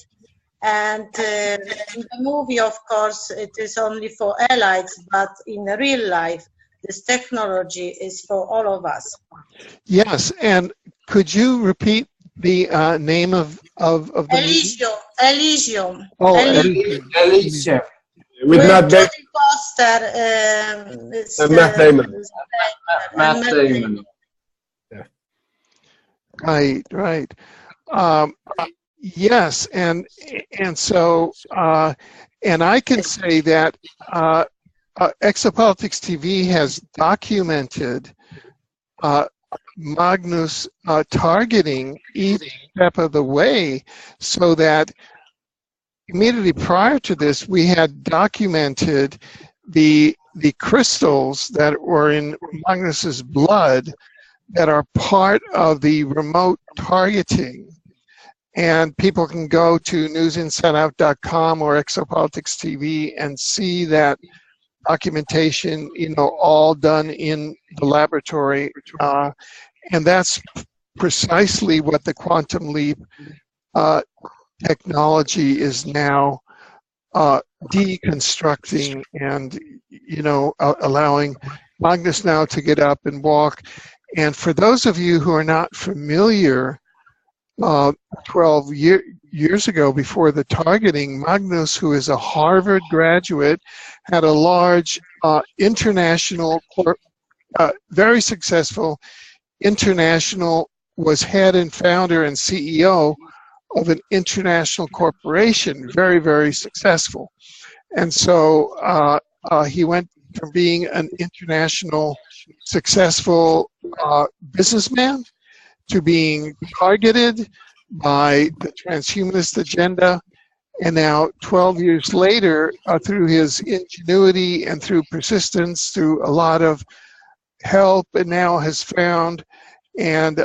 And in the movie, of course, it is only for elites, but in real life, this technology is for all of us. yes. And could you repeat the name of the Elysium, Elysium. Oh, Elysium. Alicia. With Matt Damon. Jodie Foster. Matt Damon. Matt Damon. Right, right. Yes, and so and I can say that Exopolitics TV has documented Magnus targeting each step of the way, so that immediately prior to this, we had documented the crystals that were in Magnus's blood that are part of the remote targeting. And people can go to newsinsideout.com or Exopolitics TV and see that documentation, all done in the laboratory. And that's precisely what the quantum leap technology is now deconstructing, and allowing Magnus now to get up and walk. And for those of you who are not familiar, 12 years ago, before the targeting, Magnus, who is a Harvard graduate, had a large international, very successful international, was head and founder and CEO of an international corporation, very, very successful. And so he went from being an international successful businessman to being targeted by the transhumanist agenda. And now 12 years later, through his ingenuity and through persistence, through a lot of help, and now has found and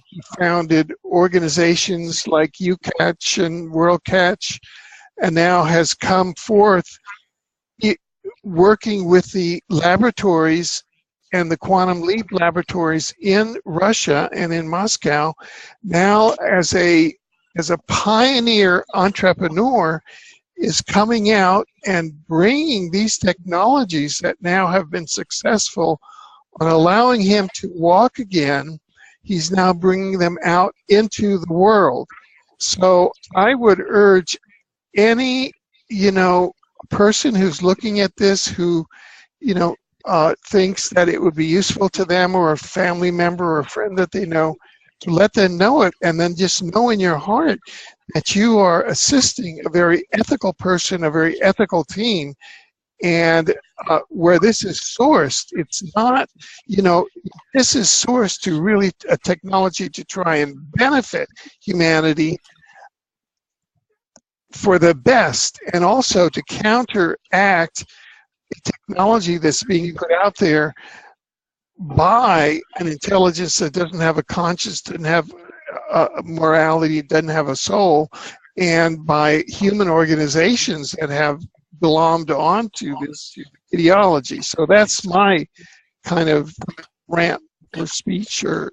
he founded organizations like UCatch and WorldCatch, and now has come forth working with the laboratories and the Quantum Leap laboratories in Russia and in Moscow, now as a pioneer entrepreneur, is coming out and bringing these technologies that now have been successful on allowing him to walk again. He's now bringing them out into the world. So I would urge any, person who's looking at this, who, thinks that it would be useful to them, or a family member or a friend that they know, to let them know it, and then just know in your heart that you are assisting a very ethical person, a very ethical team. And where this is sourced, it's not, this is sourced to really a technology to try and benefit humanity for the best, and also to counteract the technology that's being put out there by an intelligence that doesn't have a conscience, doesn't have a morality, doesn't have a soul, and by human organizations that have belonged onto this ideology. So that's my kind of rant or speech, or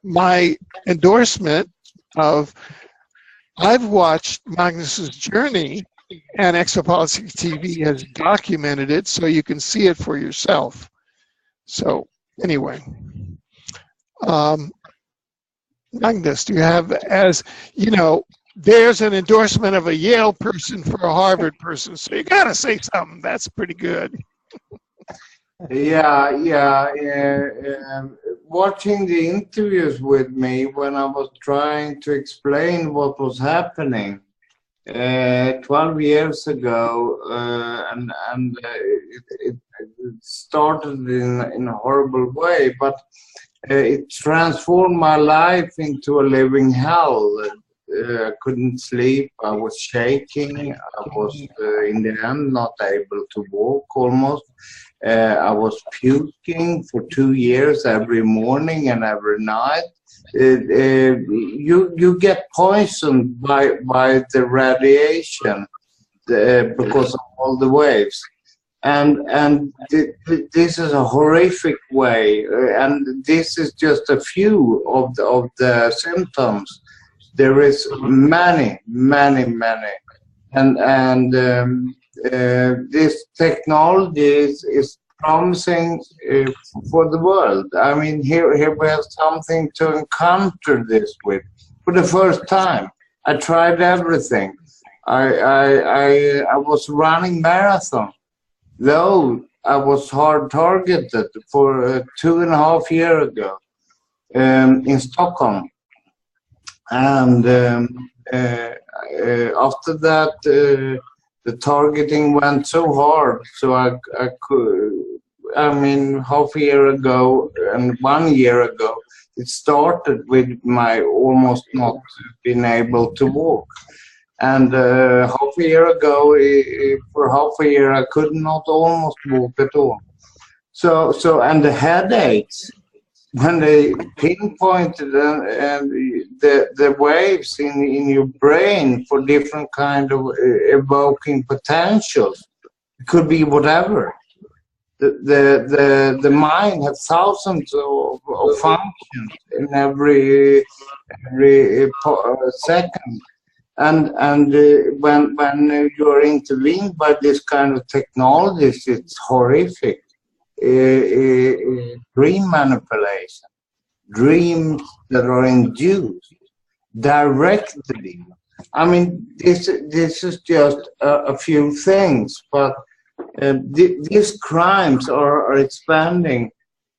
my endorsement of, I've watched Magnus's journey, and Exopolitics TV has documented it, so you can see it for yourself. So anyway, Magnus, do you have, as there's an endorsement of a Yale person for a Harvard person, so you got to say something. That's pretty good. Yeah. Watching the interviews with me when I was trying to explain what was happening, 12 years ago, it started in a horrible way, but it transformed my life into a living hell. I couldn't sleep, I was shaking, I was in the end not able to walk almost. I was puking for 2 years every morning and every night. You get poisoned by the radiation because of all the waves, and this is a horrific way, and this is just a few of the symptoms. There is many, and this technology is promising for the world. I mean, here we have something to encounter this with for the first time. I tried everything. I was running marathon, though I was hard targeted for 2.5 years ago in Stockholm, and after that. The targeting went so hard, so I mean, half a year ago and 1 year ago, it started with my almost not being able to walk. And half a year ago, for half a year, I could not almost walk at all. So and the headaches, when they pinpointed the waves in your brain for different kind of evoking potentials, it could be whatever. The mind has thousands of functions in every second, and when you're intervened by this kind of technologies, it's horrific. Dream manipulation, dreams that are induced directly. I mean, this is just a few things, but these crimes are expanding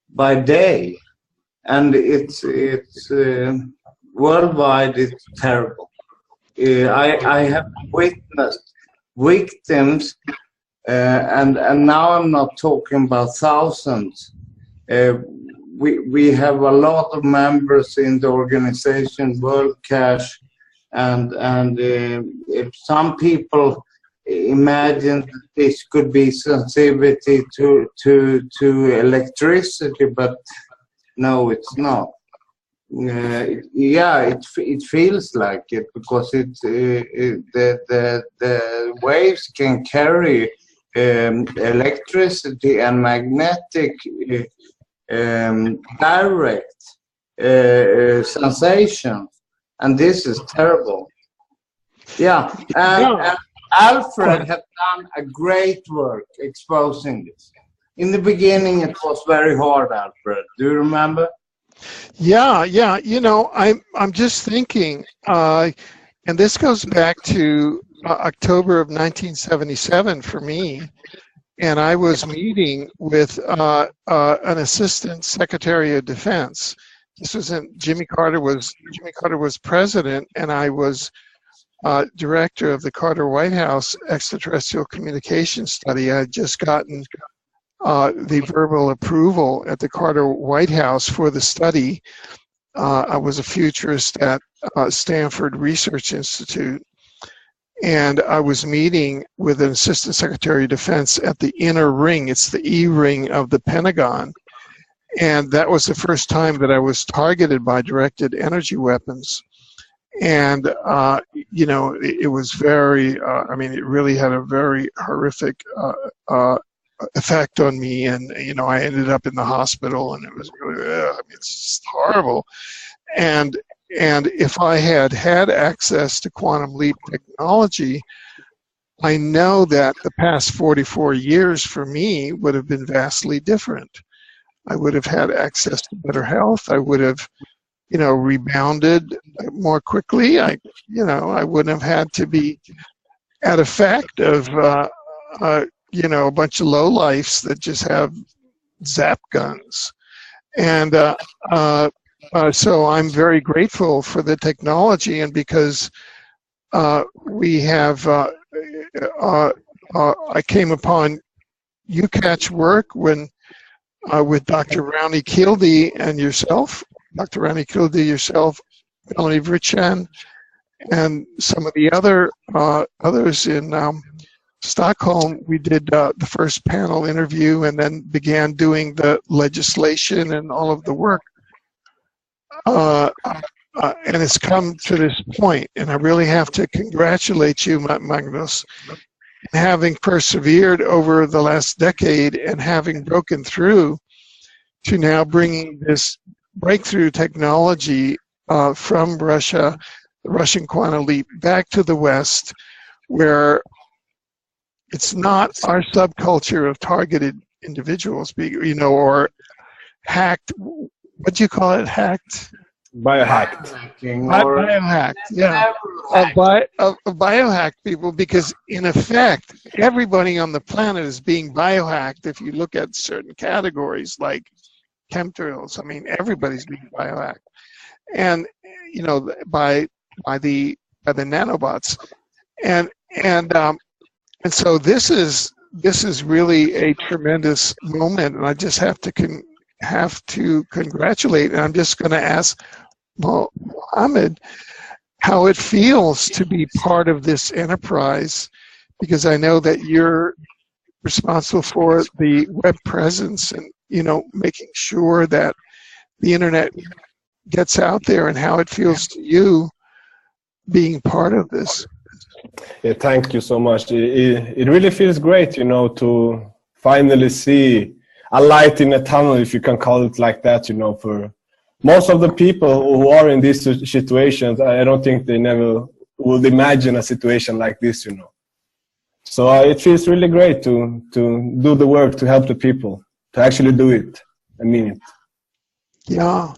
by day, and it's worldwide. It's terrible. I have witnessed victims. And now I'm not talking about thousands. We have a lot of members in the organization World Cash, and if some people imagine that this could be sensitivity to electricity, but no, it's not. Yeah, it feels like it because the waves can carry electricity and magnetic direct sensations, and this is terrible. Yeah, and Alfred has done a great work exposing this. In the beginning, it was very hard, Alfred. Do you remember? Yeah. You know, I'm just thinking, and this goes back to October of 1977 for me, and I was meeting with an assistant secretary of defense. This was Jimmy Carter was president, and I was director of the Carter White House extraterrestrial communication study. I had just gotten the verbal approval at the Carter White House for the study. I was a futurist at Stanford Research Institute, and I was meeting with an assistant secretary of defense at the inner ring. It's the E ring of the Pentagon, and that was the first time that I was targeted by directed energy weapons. And you know, it was very I mean, it really had a very horrific effect on me, and you know, I ended up in the hospital, and it was really I mean, it's just horrible. And if I had had access to quantum leap technology, I know that the past 44 years for me would have been vastly different. I would have had access to better health. I would have, you know, rebounded more quickly. You know, I wouldn't have had to be at effect of, you know, a bunch of lowlifes that just have zap guns. And so I'm very grateful for the technology, and because we have, I came upon UCAT's work when with Dr. Rowney Kilde and yourself, Dr. Rowney Kilde, yourself, Melanie Vrichan, and some of the others in Stockholm. We did the first panel interview and then began doing the legislation and all of the work. And it's come to this point, and I really have to congratulate you, Magnus, having persevered over the last decade and having broken through to now bringing this breakthrough technology from Russia, the Russian quantum leap, back to the West, where it's not our subculture of targeted individuals, you know, or hacked. What do you call it? Hacked? Biohacked. Biohacked, yeah. Biohacked people, because in effect, everybody on the planet is being biohacked. If you look at certain categories like chemtrails, I mean, everybody's being biohacked, and you know, by the nanobots, and so this is really a tremendous moment, and I just have to congratulate. And I'm just going to ask Mohammed how it feels to be part of this enterprise, because I know that you're responsible for the web presence and, you know, making sure that the internet gets out there, and how it feels to you being part of this. Yeah, thank you so much. It really feels great, you know, to finally see a light in a tunnel, if you can call it like that, you know. For most of the people who are in these situations, I don't think they never would imagine a situation like this, you know. So it feels really great to do the work, to help the people, to actually do it. I mean it. Yeah.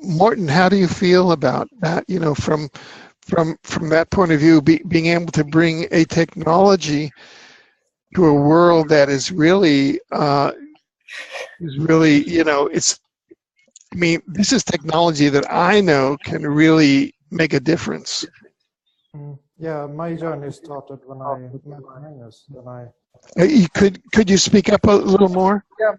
Morten, how do you feel about that? You know, from that point of view, being able to bring a technology to a world that is really, you know, I mean, this is technology that I know can really make a difference. Yeah, my journey started when I met Magnus. Could you speak up a little more? Yeah,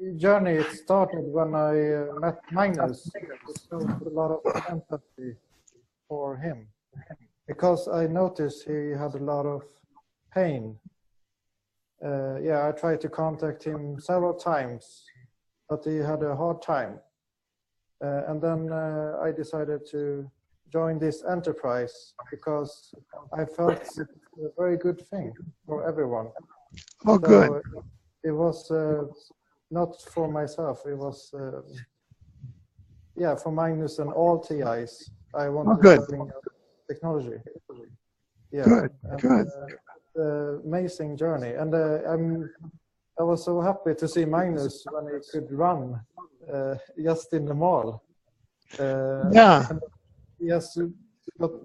the journey started when I met Magnus. It showed a lot of empathy for him, because I noticed he had a lot of pain. Yeah, I tried to contact him several times, but he had a hard time. And then I decided to join this enterprise because I felt it's a very good thing for everyone. Oh, so good. It was not for myself. It was, yeah, for Magnus and all TIs. I wanted to bring technology. Yeah, Good. Amazing journey, and I was so happy to see Magnus when he could run just in the mall. Yeah. He has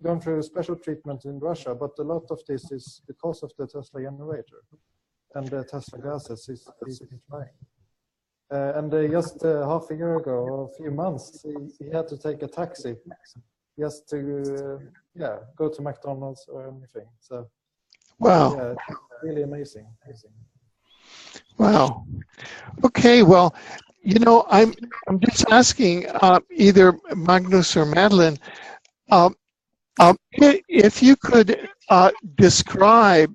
gone through special treatment in Russia, but a lot of this is because of the Tesla generator and the Tesla gases he's been trying. And just half a year ago, or a few months, he had to take a taxi just to go to McDonald's or anything. So wow. Yeah, really amazing. Wow. Okay, well, you know, I'm just asking either Magnus or Madeline, if you could describe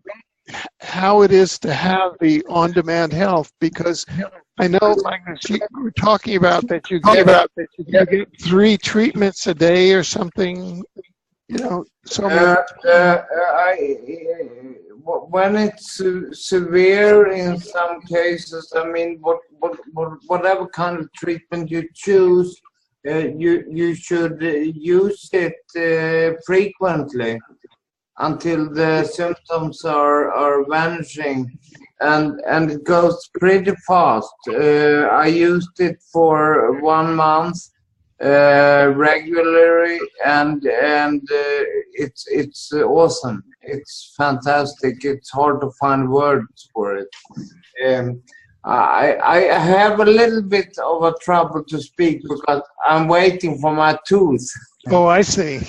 how it is to have the on-demand health, because I know, Magnus, you were talking about that you get 3 treatments a day or something, you know. When it's severe in some cases, I mean, whatever kind of treatment you choose, you should use it frequently until the symptoms are vanishing, and it goes pretty fast. I used it for 1 month regularly, and it's awesome. It's fantastic. It's hard to find words for it. I have a little bit of a trouble to speak because I'm waiting for my tooth. Oh, I see.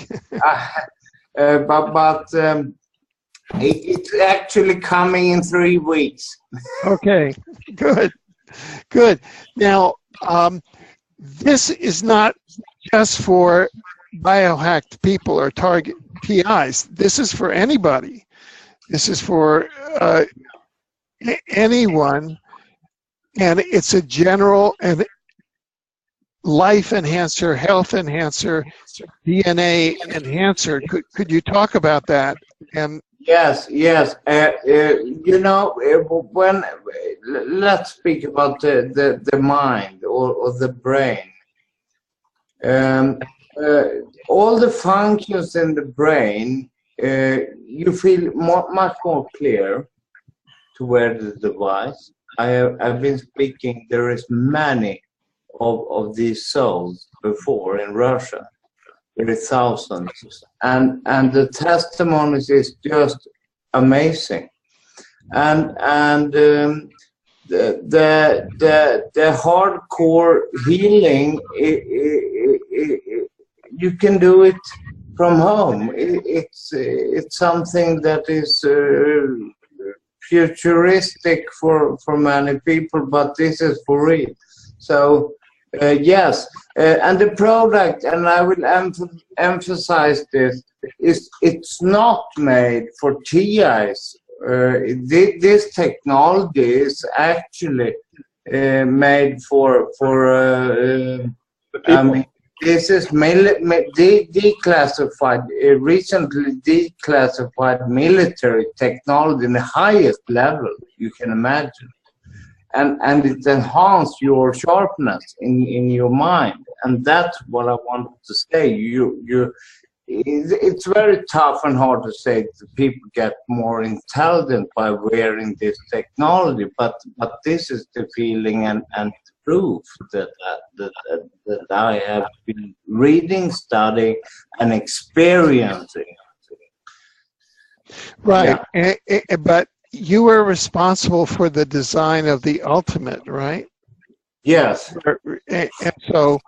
It's actually coming in 3 weeks. Okay, good, good. Now, this is not just for biohacked people or target PIs. This is for anybody. This is for anyone, and it's a general and life enhancer, health enhancer, DNA enhancer. Could you talk about that? And Yes, yes. You know, when let's speak about the mind or the brain. All the functions in the brain, you feel much more clear to wear the device. I've been speaking. There is many of these souls before in Russia. There are thousands, and the testimonies is just amazing, and the hardcore healing, you can do it from home. It's something that is futuristic for many people, but this is for real. So. Yes, and the product, and I will emphasize this, it's not made for TIs. This technology is actually made for I mean, this is declassified, recently declassified military technology in the highest level you can imagine. And it enhances your sharpness in your mind, and that's what I wanted to say. It's very tough and hard to say that people get more intelligent by wearing this technology, but this is the feeling and proof that I have been reading, studying, and experiencing. right, yeah. But you were responsible for the design of the ultimate, right? Yes. And so,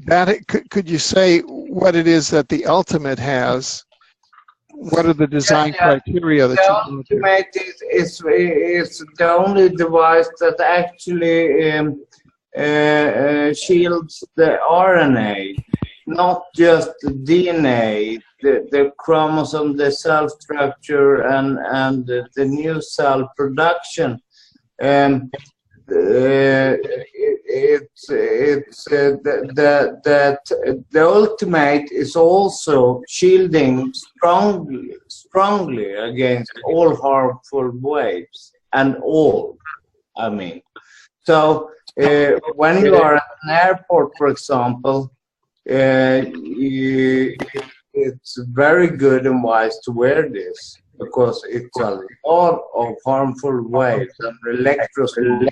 that could you say what it is that the ultimate has? What are the design criteria that the ultimate is the only device that actually shields the RNA, not just the DNA. The chromosome, the cell structure, and the new cell production. The ultimate is also shielding strongly against all harmful waves and all. I mean, so when you are at an airport, for example, it's very good and wise to wear this because it's a lot of harmful waves and electrosmog.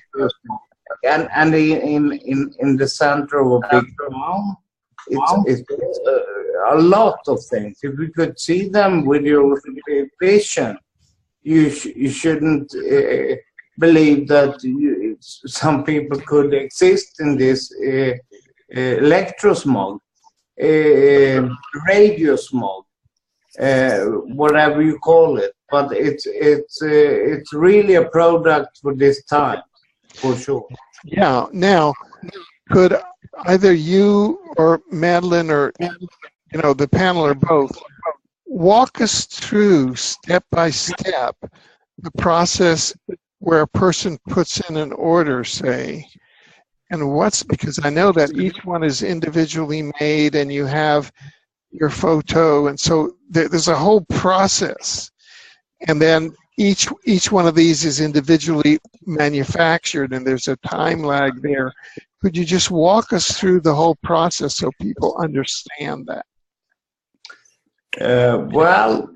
And in the center of a big town, it's a lot of things. If you could see them with your vision, you shouldn't believe that some people could exist in this electrosmog. Radio smog, whatever you call it, but it's really a product for this time, for sure. Yeah. Now, could either you or Madeline or the panel or both walk us through step by step the process where a person puts in an order, say? And because I know that each one is individually made and you have your photo, and so there's a whole process. And then each one of these is individually manufactured and there's a time lag there. Could you just walk us through the whole process so people understand that? Well,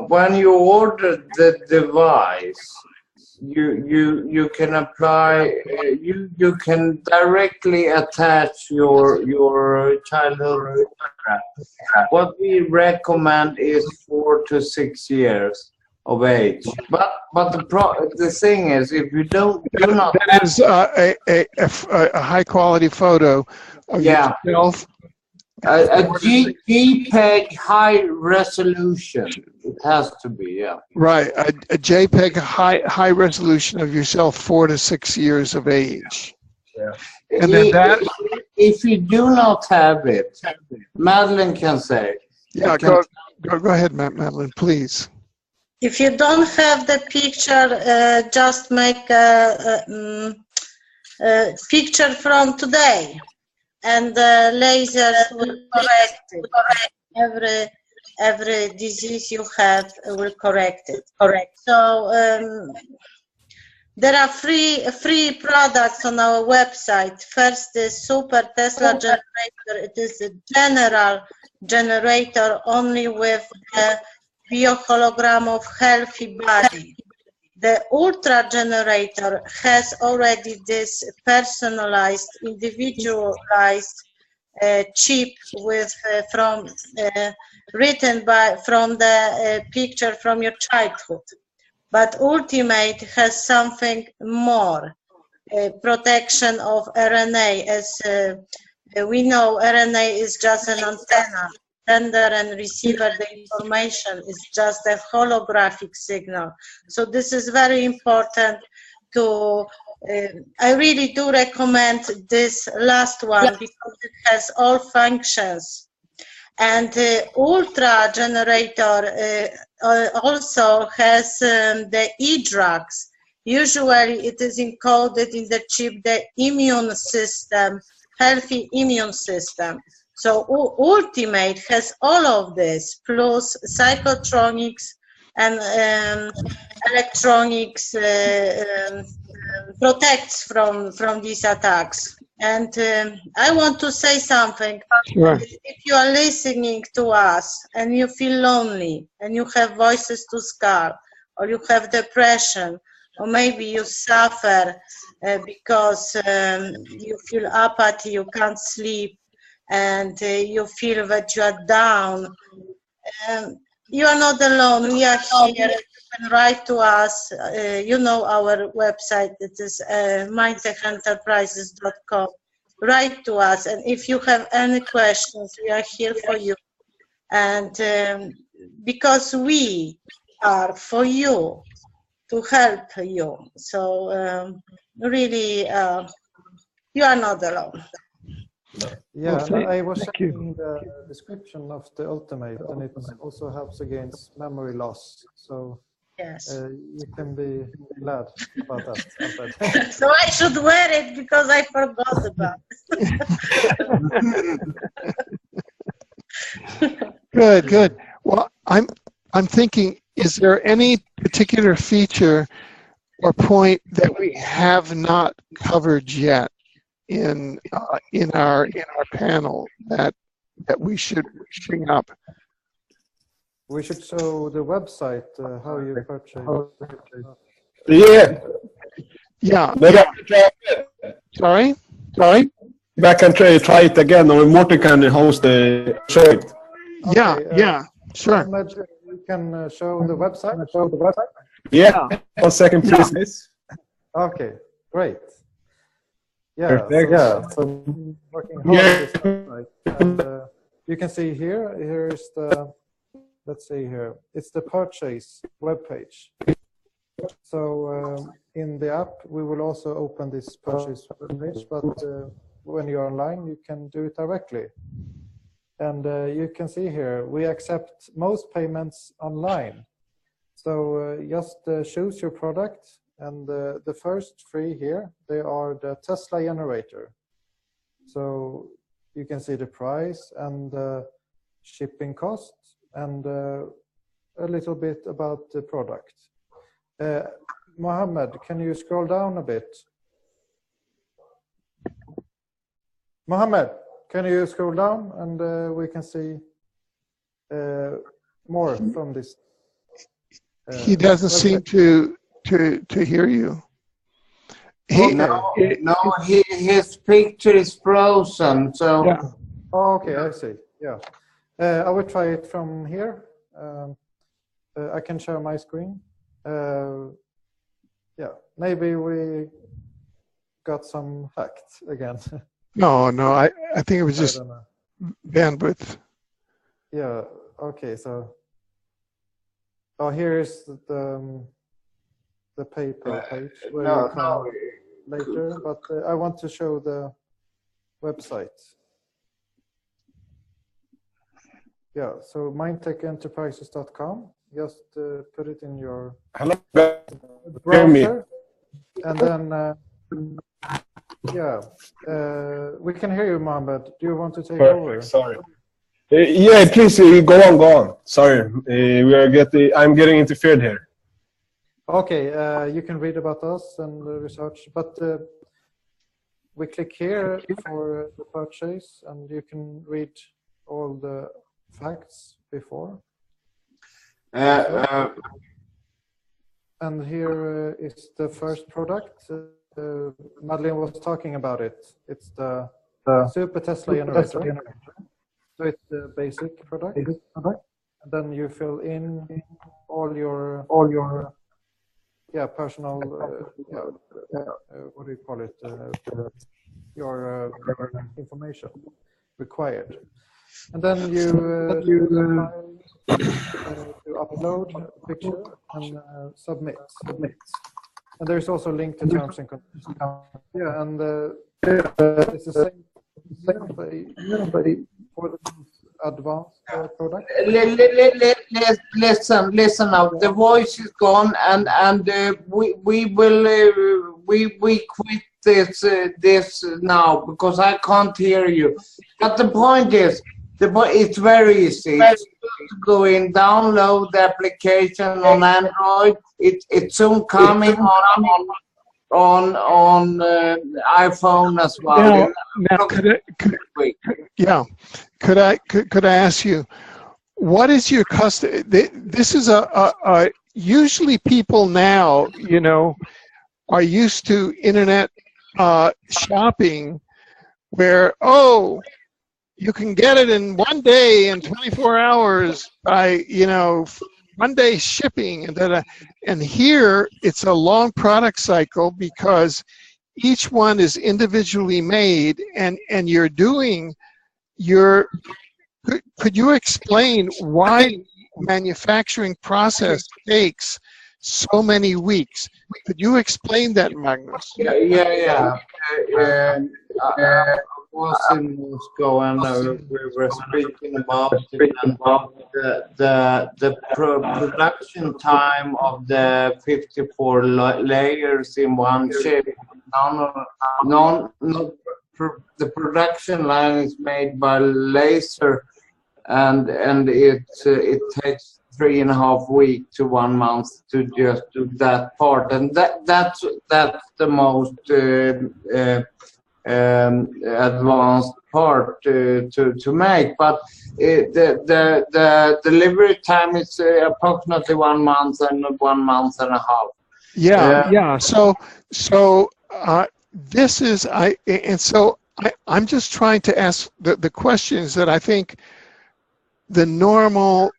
when you order the device, you can apply. You can directly attach your childhood. What we recommend is 4 to 6 years of age. But the thing is, if you do not, that is a high quality photo of yourself JPEG high resolution. It has to be, yeah. Right, a JPEG high resolution of yourself 4 to 6 years of age. Yeah. And then that. If you do not have it, Madeline can say. Yeah, go ahead, Madeline, please. If you don't have the picture, just make a picture from today, and the lasers will correct it. Every disease you have will correct it. So there are free products on our website. First is Super Tesla Generator. It is a general generator only with a biohologram of healthy body. The Ultra Generator has already this personalized, individualized chip with written from the picture from your childhood. But Ultimate has something more, protection of RNA. As we know, RNA is just an antenna. Sender and receiver, the information is just a holographic signal. So this is very important to, I really do recommend this last one because it has all functions. And Ultra Generator also has the e-drugs. Usually it is encoded in the chip, the immune system, healthy immune system. So Ultimate has all of this, plus psychotronics and electronics protects from these attacks. And I want to say something. Sure. If you are listening to us and you feel lonely and you have voices to scar, or you have depression, or maybe you suffer because you feel apathy, you can't sleep, and you feel that you are down, you are not alone. We are here. You can write to us. You know our website. It is mindtechenterprises.com. Write to us, and if you have any questions, we are here for you. And because we are for you, to help you. So really, you are not alone. Yeah, Well, I was thank you. checking the description of the Ultimate, and it also helps against memory loss. So Yes. you can be glad about that. So I should wear it because I forgot about it. Good. Well, I'm thinking, is there any particular feature or point that we have not covered yet in our panel that we should bring up? We should show the website how you purchase. Yeah. Maybe I can try it. Sorry. Maybe I can try it again, or Morten can host the show it. Yeah. Sure. Ahmed, you can show the website. Yeah. 1 second, please. Okay, great. Yeah, Perfect. so working hard on this website. And, you can see here is the, let's see here, it's the purchase webpage. So in the app, we will also open this purchase webpage, but when you're online, you can do it directly. And you can see here, we accept most payments online. So just choose your product, and the first 3 here, they are the Tesla generator. So you can see the price and the shipping cost, and a little bit about the product. Mohammed, can you scroll down a bit? Mohammed, can you scroll down, and we can see more from this? He doesn't seem to hear you. No, his picture is frozen. So Yeah. Oh, okay, I see. Yeah, I will try it from here. I can share my screen. Yeah, maybe we got some hacked again. No, I think it was just bandwidth. Yeah. Okay. So, oh, here is the paper page where you can later, but I want to show the website. Yeah. So mindtechenterprises.com. Just put it in your Hello. browser, and then yeah, we can hear you, Mohammed. Do you want to take over? Sorry. Yeah, please go on. Sorry, I'm getting interfered here. Okay, you can read about us and research, but we click here for the purchase, and you can read all the facts before. And here is the first product. Madeleine was talking about it. It's the Super Tesla generator. So it's the basic product. And then you fill in all your personal what do you call it? Your information required. And then you upload a picture and submit. And there's also a link to terms and conditions. Yeah, and it's the same for the advanced product. Listen now. The voice is gone, and we quit this now because I can't hear you. But the point is, it's very easy. It's to go in, download the application on Android. It's soon coming on iPhone as well. Now could I ask you, what is your custom? This is usually people now, are used to internet shopping, where you can get it in 1 day and 24 hours by 1 day shipping, and here it's a long product cycle because each one is individually made, and could you explain why manufacturing process takes so many weeks? Could you explain that, Magnus? Yeah. Was in Moscow, and we were speaking about the production time of the 54 layers in one chip. The production line is made by laser, and it takes 3.5 weeks to 1 month to just do that part, and that's the most advanced part to make, but the delivery time is approximately 1 month and 1.5 months. Yeah. So this is I'm just trying to ask the questions that I think the normal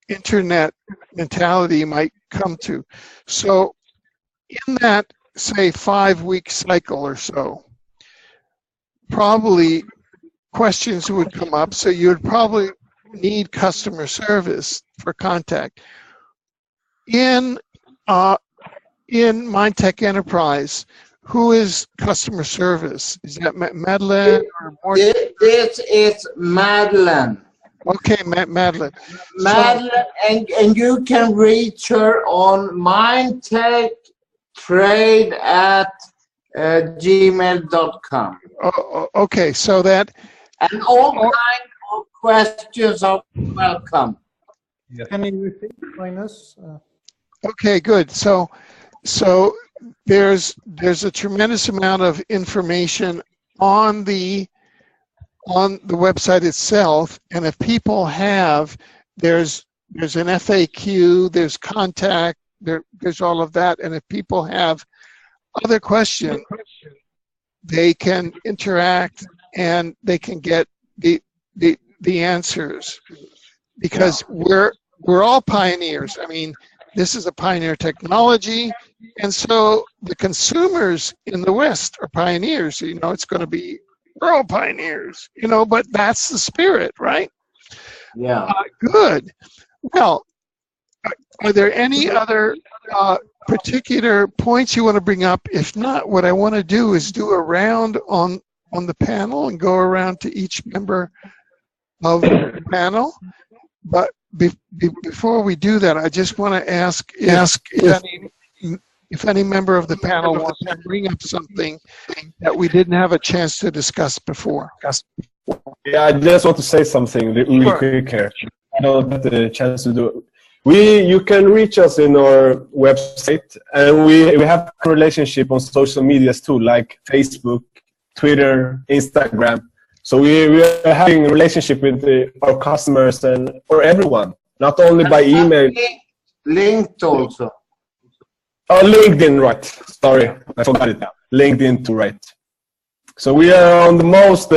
internet mentality might come to. So in that, say, 5-week cycle or so, probably questions would come up, so you would probably need customer service for contact. In Mindtech Enterprise, who is customer service? Is that Madeleine or more? It's Madeleine. Okay, Madeleine. Madeleine, and you can reach her on mindtechtrade@gmail.com. Okay, so that... And all kinds of questions are welcome. Can you repeat, Magnus? Okay, good. So there's a tremendous amount of information on the website itself, and if people there's an FAQ, there's contact, there's all of that, and if people have other questions, they can interact and they can get the answers, because we're all pioneers. I mean, this is a pioneer technology, and so the consumers in the West are pioneers. It's going to be We're all pioneers, you know, but that's the spirit, right? Yeah. Good. Well, are there any other particular points you want to bring up? If not, what I want to do is do a round on the panel and go around to each member of the panel. But before we do that, I just want to ask if any member of the panel wants to bring up something that we didn't have a chance to discuss before. Yeah, I just want to say something really quick here. I don't get the chance to do it. You can reach us in our website, and we have a relationship on social medias too, like Facebook, Twitter, Instagram. So we are having a relationship with our customers or everyone, not only by email. Linked also. Oh, LinkedIn, right. Sorry, I forgot it now. LinkedIn too, right. So we are on the most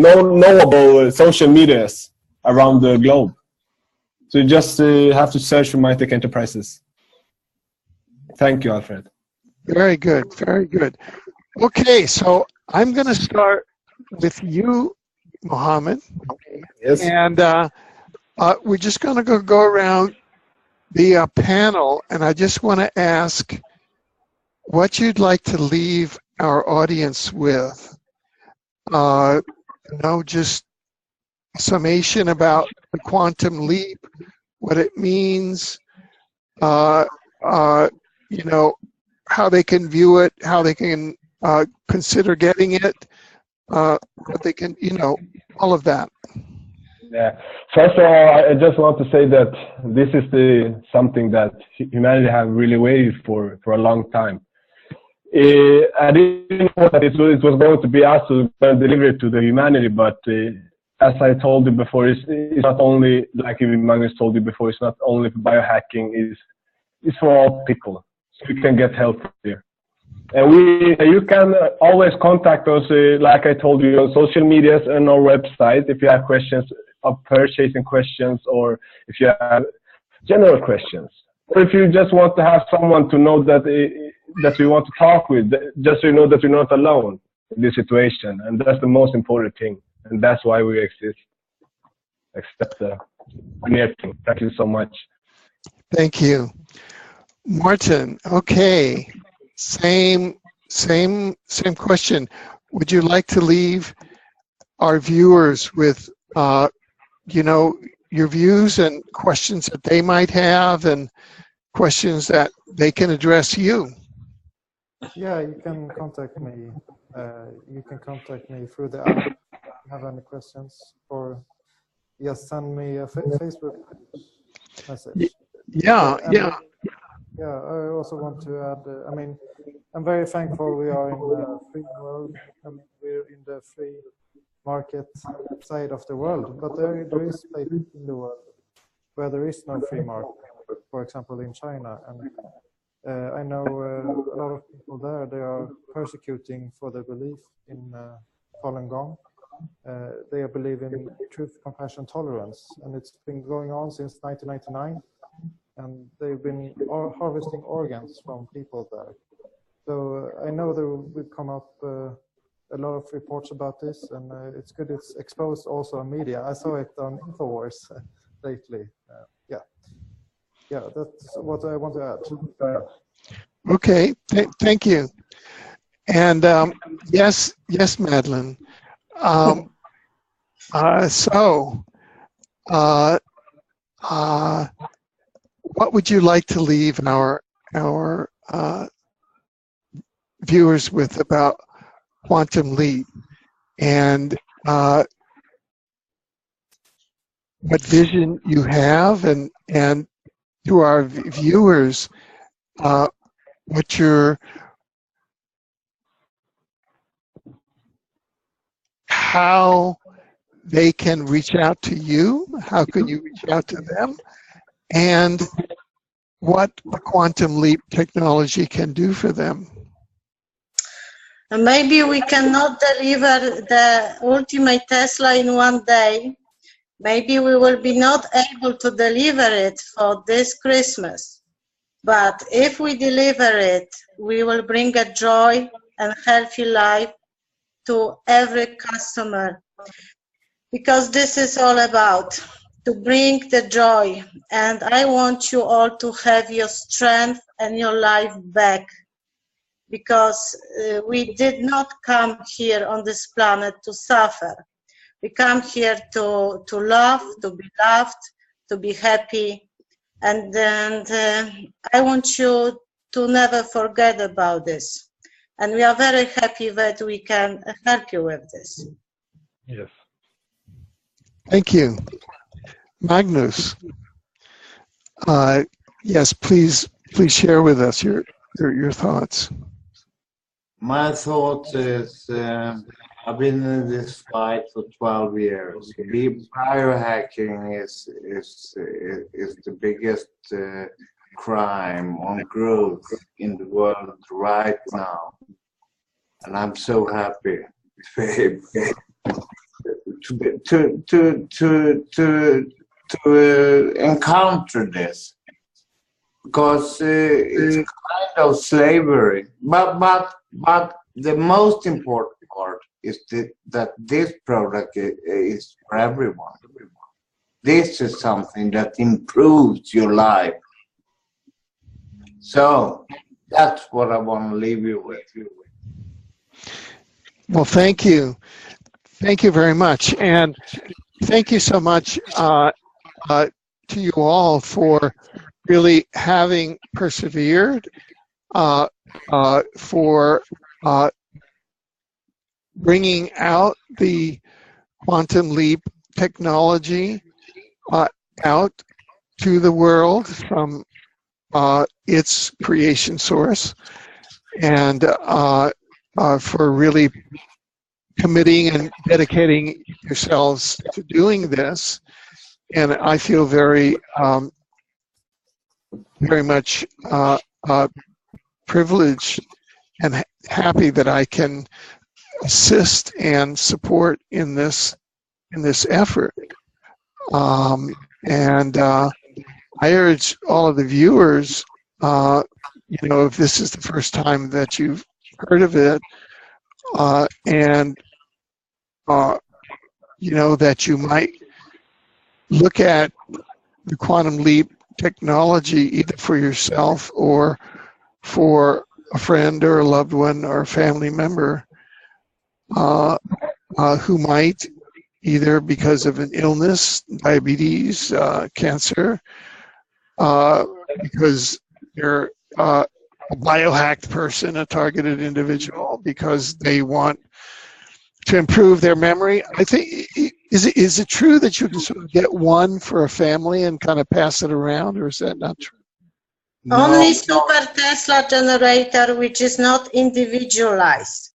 knowable social medias around the globe. So you just have to search for MindTech Enterprises. Thank you, Alfred. Very good, very good. Okay, so I'm going to start with you, Mohammed. Yes. And we're just going to go around the panel, and I just want to ask what you'd like to leave our audience with. You know, just summation about the quantum leap, what it means, you know, how they can view it, how they can consider getting it, what they can, you know, all of that. Yeah. First of all, I just want to say that this is something that humanity have really waited for a long time. I didn't know that it was going to be us to deliver it to the humanity, but as I told you before, it's not only, like even Magnus told you before, it's not only for biohacking, it's for all people. So you can get help here. And you can always contact us, like I told you, on social medias and our website if you have questions of purchasing questions, or if you have general questions, or if you just want to have someone to know that you want to talk with, just so you know that you're not alone in this situation. And that's the most important thing. And that's why we exist. Except the near thing. Thank you so much. Thank you. Martin, okay. Same question. Would you like to leave our viewers with, you know, your views and questions that they might have, and questions that they can address you? Yeah, you can contact me. You can contact me through the app if you have any questions, or just send me a Facebook message. Yeah. Yeah, I also want to add, I mean, I'm very thankful we are in the free world. I mean, we're in the free market side of the world, but there is places in the world where there is no free market, for example, in China. And I know a lot of people there, they are persecuting for their belief in Falun Gong. They believe in truth, compassion, tolerance, and it's been going on since 1999. And they've been harvesting organs from people there. So I know there will come up a lot of reports about this, and it's good it's exposed also on media. I saw it on InfoWars lately. Yeah, that's what I want to add. Okay, thank you. And yes, Madeline. What would you like to leave our viewers with about quantum leap, and what vision you have, and to our viewers, how they can reach out to you, how can you reach out to them, and what the quantum leap technology can do for them. Maybe we cannot deliver the ultimate Tesla in one day. Maybe we will be not able to deliver it for this Christmas. But if we deliver it, we will bring a joy and healthy life to every customer, because this is all about to bring the joy. And I want you all to have your strength and your life back, because we did not come here on this planet to suffer. We come here to love, to be loved, to be happy. And I want you to never forget about this. And we are very happy that we can help you with this. Yes. Thank you. Magnus, yes, please share with us your thoughts. My thought is, I've been in this fight for 12 years. Biohacking is the biggest crime on growth in the world right now, and I'm so happy to encounter this, because it's kind of slavery. But the most important part is that this product is for everyone. This is something that improves your life. So that's what I want to leave you with. Well, thank you. Thank you very much. And thank you so much to you all for really having persevered, for bringing out the quantum leap technology out to the world from its creation source, and for really committing and dedicating yourselves to doing this. And I feel very much privileged and happy that I can assist and support in this effort. And I urge all of the viewers, if this is the first time that you've heard of it, and that you might look at the quantum leap technology either for yourself or for a friend or a loved one or a family member who might, either because of an illness, diabetes, cancer, because they're a biohacked person, a targeted individual, because they want to improve their memory. I think, is it true that you can sort of get one for a family and kind of pass it around, or is that not true? Only super Tesla generator, which is not individualized.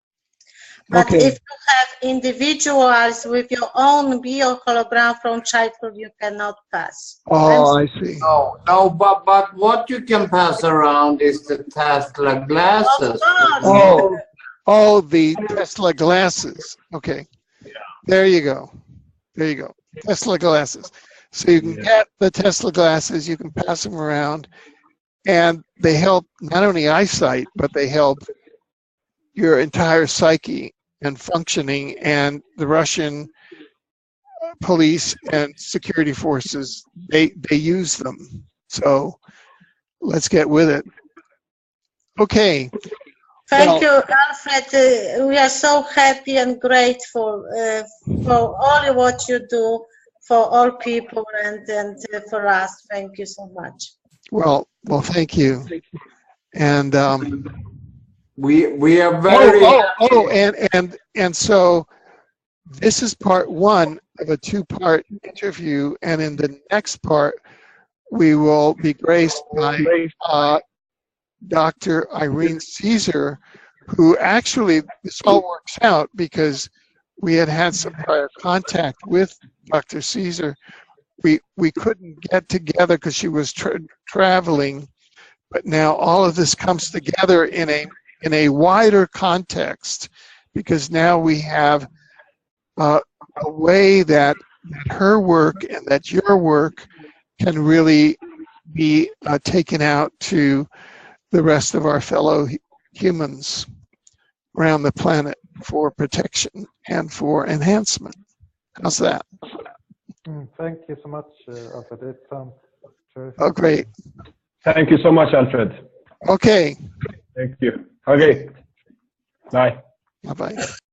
But Okay. if you have individualized with your own bio-hologram from childhood, you cannot pass. Oh, I see. No, but what you can pass around is the Tesla glasses. Oh, the Tesla glasses. Okay. There you go. Tesla glasses. So you can get the Tesla glasses, you can pass them around, and they help not only eyesight, but they help your entire psyche and functioning, and the Russian police and security forces, they use them. So let's get with it. Okay. Thank you, Alfred. We are so happy and grateful for all what you do for all people and for us. Thank you so much. Well, thank you. And we are very and so this is part one of a two-part interview, and in the next part we will be graced by Dr. Irene Caesar, who actually, this all works out because we had some prior contact with Dr. Caesar. We couldn't get together because she was traveling, but now all of this comes together in a wider context, because now we have a way that her work and that your work can really be taken out to the rest of our fellow humans around the planet. for protection and for enhancement. How's that? Thank you so much, Alfred. It sounds terrific. Oh, great. Thank you so much, Alfred. Okay. Thank you. Okay. Bye. Bye-bye.